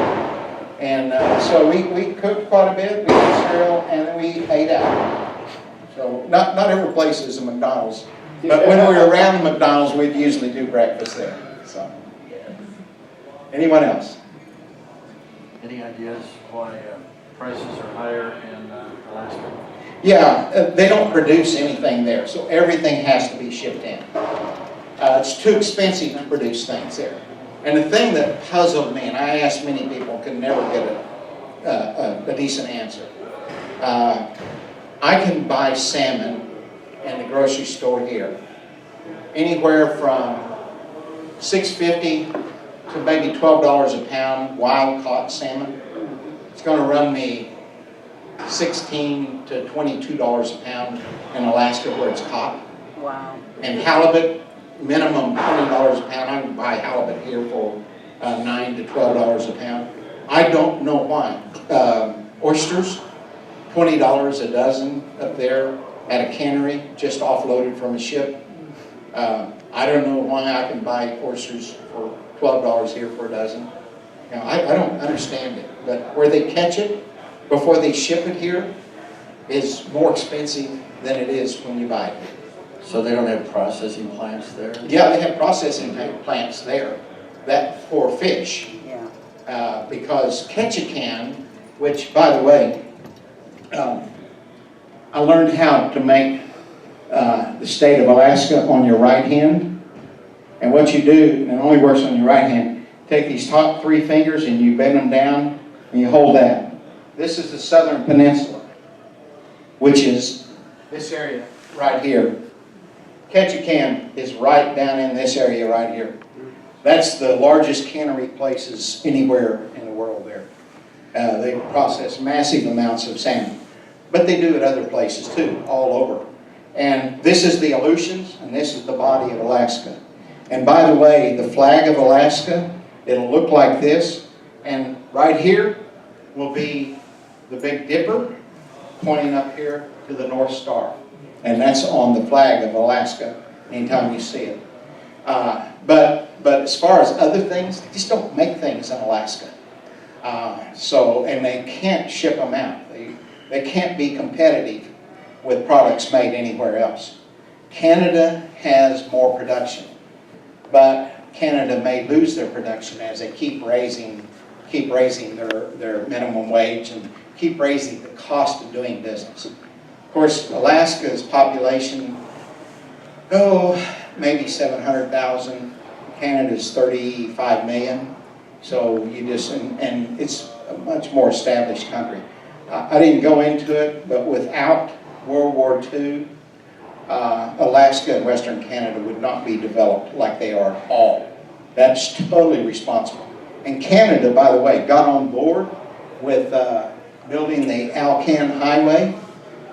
and so we cooked quite a bit. We had cereal, and then we ate out. So not every place is a McDonald's, but when we were around the McDonald's, we'd usually do breakfast there. So, anyone else? Any ideas why prices are higher in Alaska? Yeah, they don't produce anything there, so everything has to be shipped in. It's too expensive to produce things there. And the thing that puzzled me, and I asked many people, could never get a decent answer. I can buy salmon in the grocery store here, anywhere from $6.50 to maybe $12 a pound, wild caught salmon. It's going to run me $16 to $22 a pound in Alaska where it's caught. Wow. And halibut, minimum $20 a pound. I can buy halibut here for $9 to $12 a pound. I don't know why. Oysters, $20 a dozen up there at a cannery, just offloaded from a ship. I don't know why I can buy oysters for $12 here for a dozen. You know, I don't understand it, but where they catch it before they ship it here is more expensive than it is when you buy it. So they don't have processing plants there? Yeah, they have processing plants there that for fish. Yeah. Because Ketchikan, which, by the way, I learned how to make the state of Alaska on your right hand. And what you do, and it only works on your right hand, take these top 3 fingers and you bend them down and you hold that. This is the Southern Peninsula, which is this area right here. Ketchikan is right down in this area right here. That's the largest cannery places anywhere in the world there. They process massive amounts of salmon. But they do it other places too, all over. And this is the Aleutians, and this is the body of Alaska. And by the way, the flag of Alaska, it'll look like this. And right here will be the Big Dipper pointing up here to the North Star. And that's on the flag of Alaska anytime you see it. But as far as other things, they just don't make things in Alaska. And they can't ship them out. They can't be competitive with products made anywhere else. Canada has more production, but Canada may lose their production as they keep raising their minimum wage and keep raising the cost of doing business. Of course, Alaska's population, maybe 700,000. Canada's 35 million. So and it's a much more established country. I didn't go into it, but without World War II, Alaska and Western Canada would not be developed like they are all That's totally responsible. And Canada, by the way, got on board with building the Alcan Highway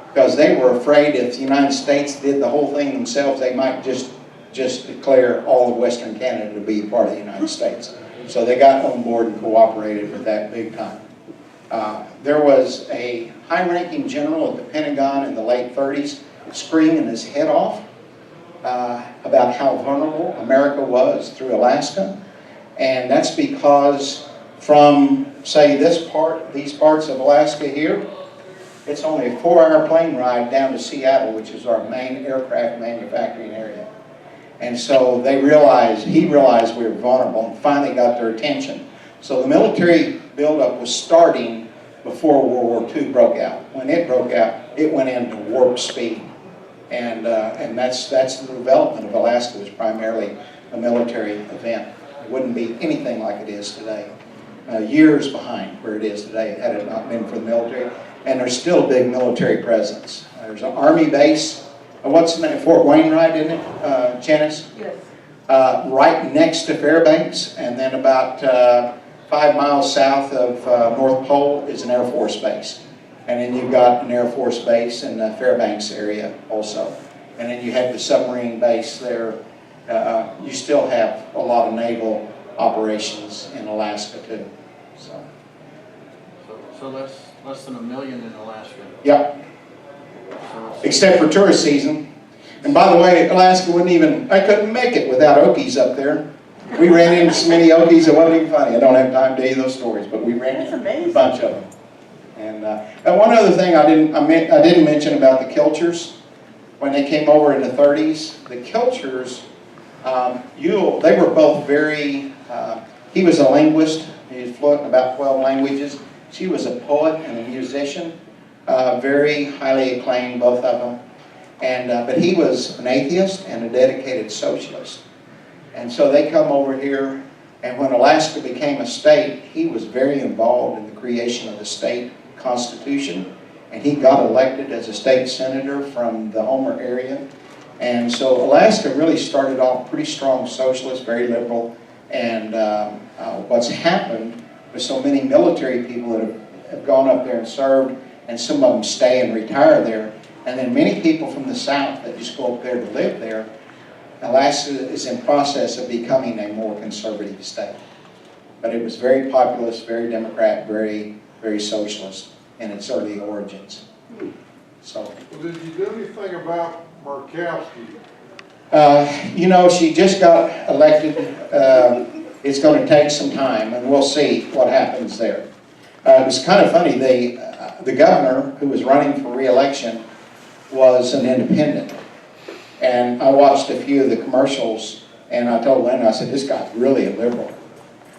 because they were afraid if the United States did the whole thing themselves, they might just declare all of Western Canada to be part of the United States. So they got on board and cooperated with that big time. There was a high-ranking general at the Pentagon in the late 30s screaming his head off about how vulnerable America was through Alaska. And that's because from, say, these parts of Alaska here, it's only a 4-hour plane ride down to Seattle, which is our main aircraft manufacturing area. And so he realized we were vulnerable and finally got their attention. So the military buildup was starting before World War II broke out. When it broke out, it went into warp speed. And that's the development of Alaska was primarily a military event. It wouldn't be anything like it is today. Years behind where it is today had it not been for the military. And there's still a big military presence. There's an Army base. What's the name? Fort Wainwright, isn't it, Janice? Yes. Right next to Fairbanks, and then about 5 miles south of North Pole is an Air Force base. And then you've got an Air Force base in the Fairbanks area also. And then you have the submarine base there. You still have a lot of naval operations in Alaska too. So that's less than 1 million in Alaska. Yeah, So it's- except for tourist season. And by the way, Alaska I couldn't make it without Okies up there. We ran into so many Okies, it wasn't even funny. I don't have time to tell you those stories, but we ran into a bunch of them. And one other thing I didn't mention about the Kilchers, when they came over in the 30s, the Kilchers, they were both very, he was a linguist, he was fluent in about 12 languages. She was a poet and a musician, very highly acclaimed, both of them. But he was an atheist and a dedicated socialist. And so they come over here, and when Alaska became a state, he was very involved in the creation of the state constitution. And he got elected as a state senator from the Homer area. And so Alaska really started off pretty strong socialist, very liberal. And what's happened with so many military people that have gone up there and served, and some of them stay and retire there, and then many people from the South that just go up there to live there, Alaska is in process of becoming a more conservative state. But it was very populist, very Democrat, very, very socialist in its early origins. So. Well, did you do anything about Murkowski? She just got elected. It's going to take some time, and we'll see what happens there. It was kind of funny. The governor who was running for re-election was an independent. And I watched a few of the commercials, and I told Lynn, I said, this guy's really a liberal.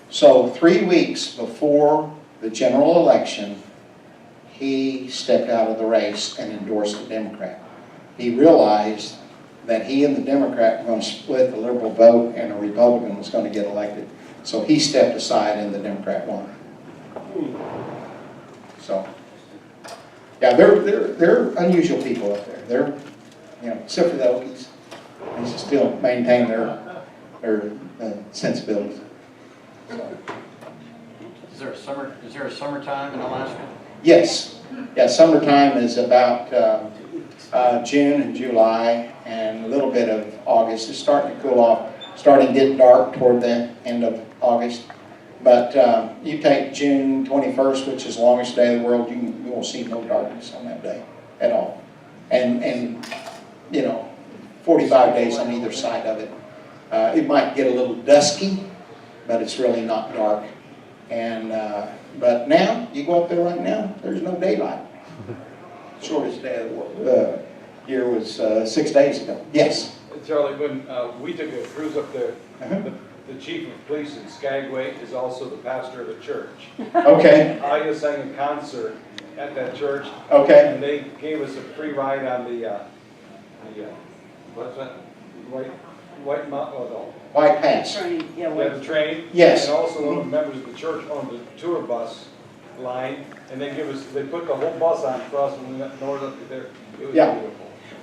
So 3 weeks before the general election, he stepped out of the race and endorsed the Democrat. He realized that he and the Democrat were going to split the liberal vote, and a Republican was going to get elected. So he stepped aside, and the Democrat won. So, yeah, they're unusual people up there. They're, except for the Okies, they still maintain their sensibilities. So. Is there a summertime in Alaska? Yes. Yeah, summertime is about June and July and a little bit of August. It's starting to cool off, starting to get dark toward the end of August. But you take June 21st, which is the longest day of the world, you will see no darkness on that day at all. And 45 days on either side of it. It might get a little dusky, but it's really not dark. And but now, you go up there right now, there's no daylight. Shortest day of the year was 6 days ago. Yes? Charlie, when we took a cruise up there, the chief of police in Skagway is also the pastor of the church. Okay. I sang a concert at that church. Okay. And they gave us a free ride on the what's that? White Mountain, no. White Pass. Yeah, the train. Yes. And also one of the members of the church owned the tour bus line, and they put the whole bus on for us when we went north up there. It was beautiful.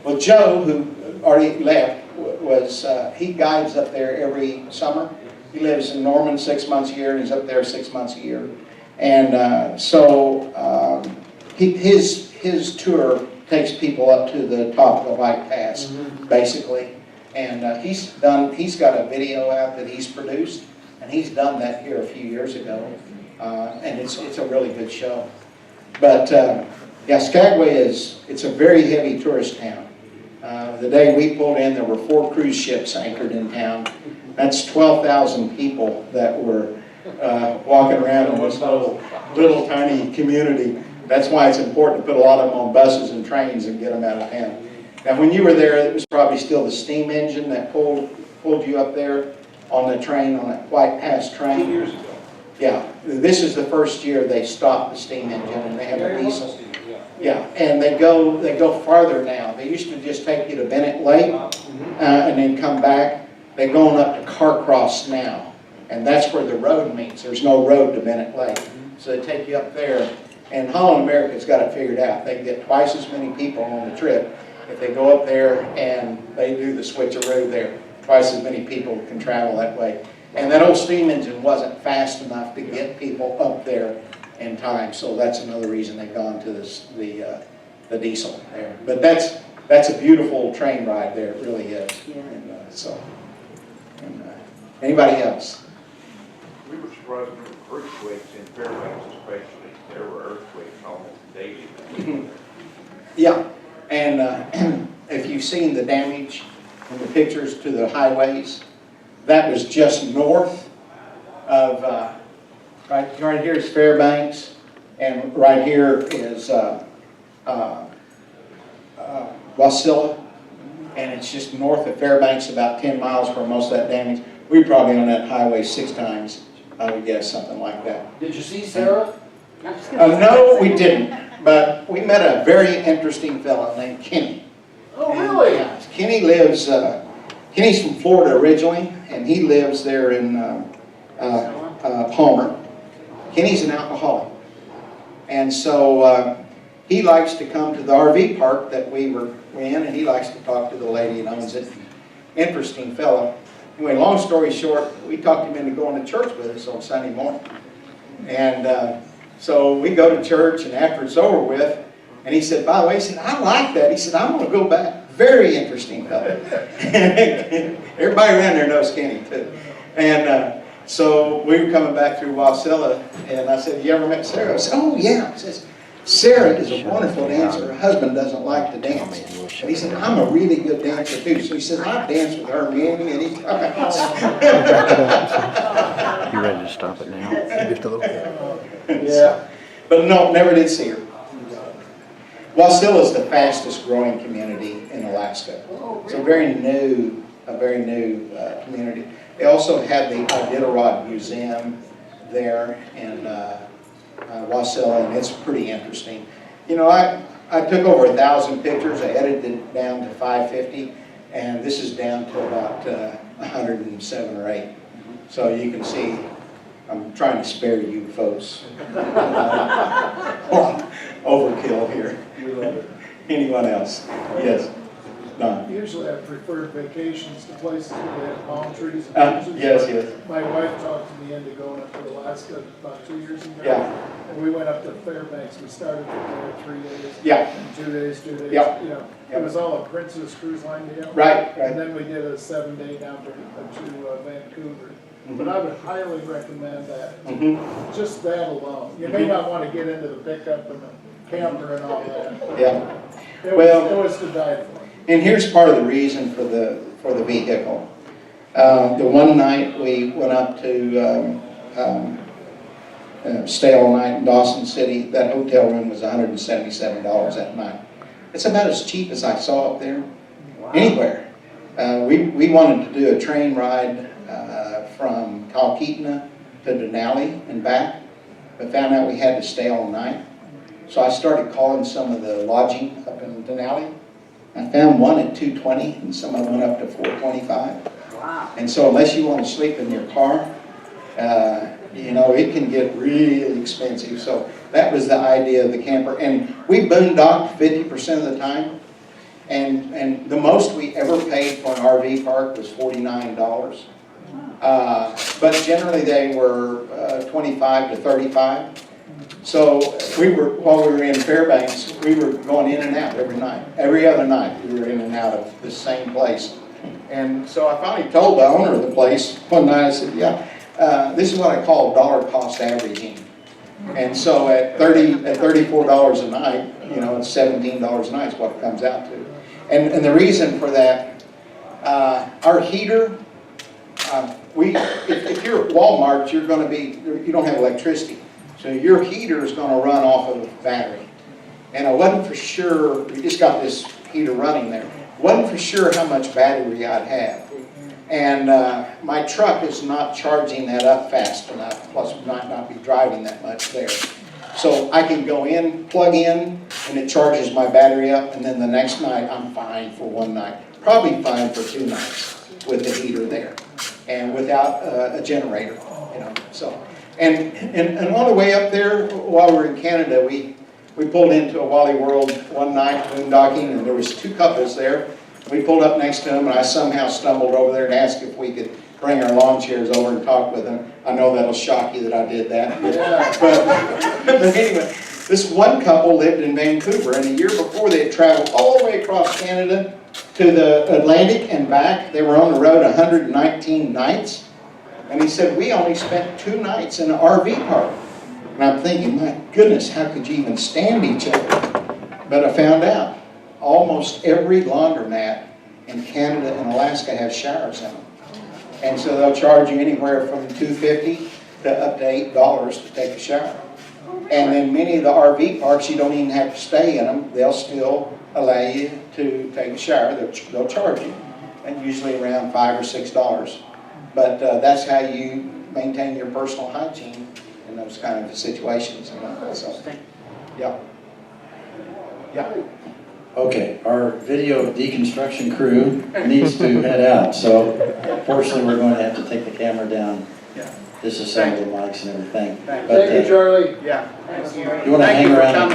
Well, Joe, who already left, he guides up there every summer, He lives in Norman 6 months a year, and he's up there 6 months a year. And his tour takes people up to the top of the White Pass, basically. And he's got a video out that he's produced, and he's done that here a few years ago. And it's a really good show. But yeah, Skagway it's a very heavy tourist town. The day we pulled in, there were 4 cruise ships anchored in town. That's 12,000 people that were walking around in this little tiny community. That's why it's important to put a lot of them on buses and trains and get them out of town. Now, when you were there, it was probably still the steam engine that pulled you up there on the train, on that White Pass train. 2 years ago. Yeah, this is the first year they stopped the steam engine and they have a diesel. Yeah, and they go farther now. They used to just take you to Bennett Lake and then come back. They're going up to Carcross now, and that's where the road meets. There's no road to Bennett Lake, so they take you up there. And Holland America's got it figured out. They can get twice as many people on the trip if they go up there and they do the switcheroo there. Twice as many people can travel that way. And that old steam engine wasn't fast enough to get people up there in time, so that's another reason they've gone to the diesel there. But that's a beautiful train ride there, it really is. And, anybody else? We were surprised there were earthquakes in Fairbanks especially. There were earthquakes almost daily. Yeah, and if you've seen the damage in the pictures to the highways, that was just north of, right here is Fairbanks, and right here is Wasilla, and it's just north of Fairbanks, about 10 miles where most of that damage. We were probably on that highway 6 times, I would guess, something like that. Did you see Sarah? No, we didn't, but we met a very interesting fellow named Kenny. Oh, really? Yeah, Kenny lives, Kenny's from Florida originally, and he lives there in Palmer. Kenny's an alcoholic. And so he likes to come to the RV park that we were in, and he likes to talk to the lady that owns it. Interesting fellow. Anyway, long story short, we talked him into going to church with us on Sunday morning. And so we go to church, and after it's over with, and he said, by the way, he said, I like that. He said, I'm going to go back. Very interesting fellow. Everybody around there knows Kenny, too. And so we were coming back through Wasilla, and I said, you ever met Sarah? I said, oh, yeah. He says, Sarah is a wonderful dancer. Her husband doesn't like to dance. And he said, I'm a really good dancer, too. So he said, I've danced with her many times. You ready to stop it now? Just a little bit. Yeah. But no, never did see her. Wasilla is the fastest growing community in Alaska. It's a very new community. They also have the Iditarod Museum there in Wasilla, and it's pretty interesting. You know, I took over 1,000 pictures. I edited it down to 550, and this is down to about 107 or 8. So you can see, I'm trying to spare you folks. Overkill here. Anyone else? Yes. Don. Usually I prefer vacations to places where they have palm trees and yes, yes. My wife talked me into going up to Alaska about 2 years ago. Yeah. And we went up to Fairbanks. We started there 3 days. Yeah. And 2 days. Yeah. You know, it was all a Princess Cruise Line deal. Right. And then we did a 7-day down to Vancouver. But I would highly recommend that. Just that alone. You may not want to get into the pickup and the camper and all that. Yeah. It was to die for. And here's part of the reason for the vehicle. The one night we went up to stay all night in Dawson City. That hotel room was $177 that night. It's about as cheap as I saw up there, anywhere. We wanted to do a train ride from Talkeetna to Denali and back, but found out we had to stay all night. So I started calling some of the lodging up in Denali. I found one at $220, and some of them went up to $425. Wow. And so unless you want to sleep in your car, you know, it can get really expensive. So that was the idea of the camper. And we boondocked 50% of the time. And the most we ever paid for an RV park was $49. But generally they were 25 to 35. So while we were in Fairbanks, we were going in and out every night. Every other night, we were in and out of the same place. And so I finally told the owner of the place one night, I said, yeah, this is what I call dollar cost averaging. And so at $34 a night, you know, it's $17 a night is what it comes out to. And the reason for that, our heater, if you're at Walmart, you don't have electricity. So your heater is going to run off of a battery. And I wasn't for sure, we just got this heater running there. Wasn't for sure how much battery I'd have. And my truck is not charging that up fast enough, plus might not be driving that much there. So I can go in, plug in, and it charges my battery up, and then the next night I'm fine for one night. Probably fine for 2 nights with the heater there, and without a generator, you know. So, and on the way up there, while we were in Canada, we pulled into a Wally World one night, boondocking, and there was 2 couples there. We pulled up next to them, and I somehow stumbled over there and asked if we could bring our lawn chairs over and talk with them. I know that'll shock you that I did that. Yeah. But anyway, this one couple lived in Vancouver, and the year before they had traveled all the way across Canada to the Atlantic and back. They were on the road 119 nights. And he said, we only spent 2 nights in an RV park. And I'm thinking, my goodness, how could you even stand each other? But I found out almost every laundromat in Canada and Alaska has showers in them. And so they'll charge you anywhere from $2.50 to up to $8 to take a shower. And then many of the RV parks, you don't even have to stay in them. They'll still allow you to take a shower. They'll charge you, and usually around $5 or $6. But that's how you maintain your personal hygiene in those kind of situations. You know? So, yeah. Yeah. Okay, our video deconstruction crew needs to head out, so fortunately we're going to have to take the camera down, disassemble the mics and everything. Thank you, Charlie. Yeah. You want to hang around?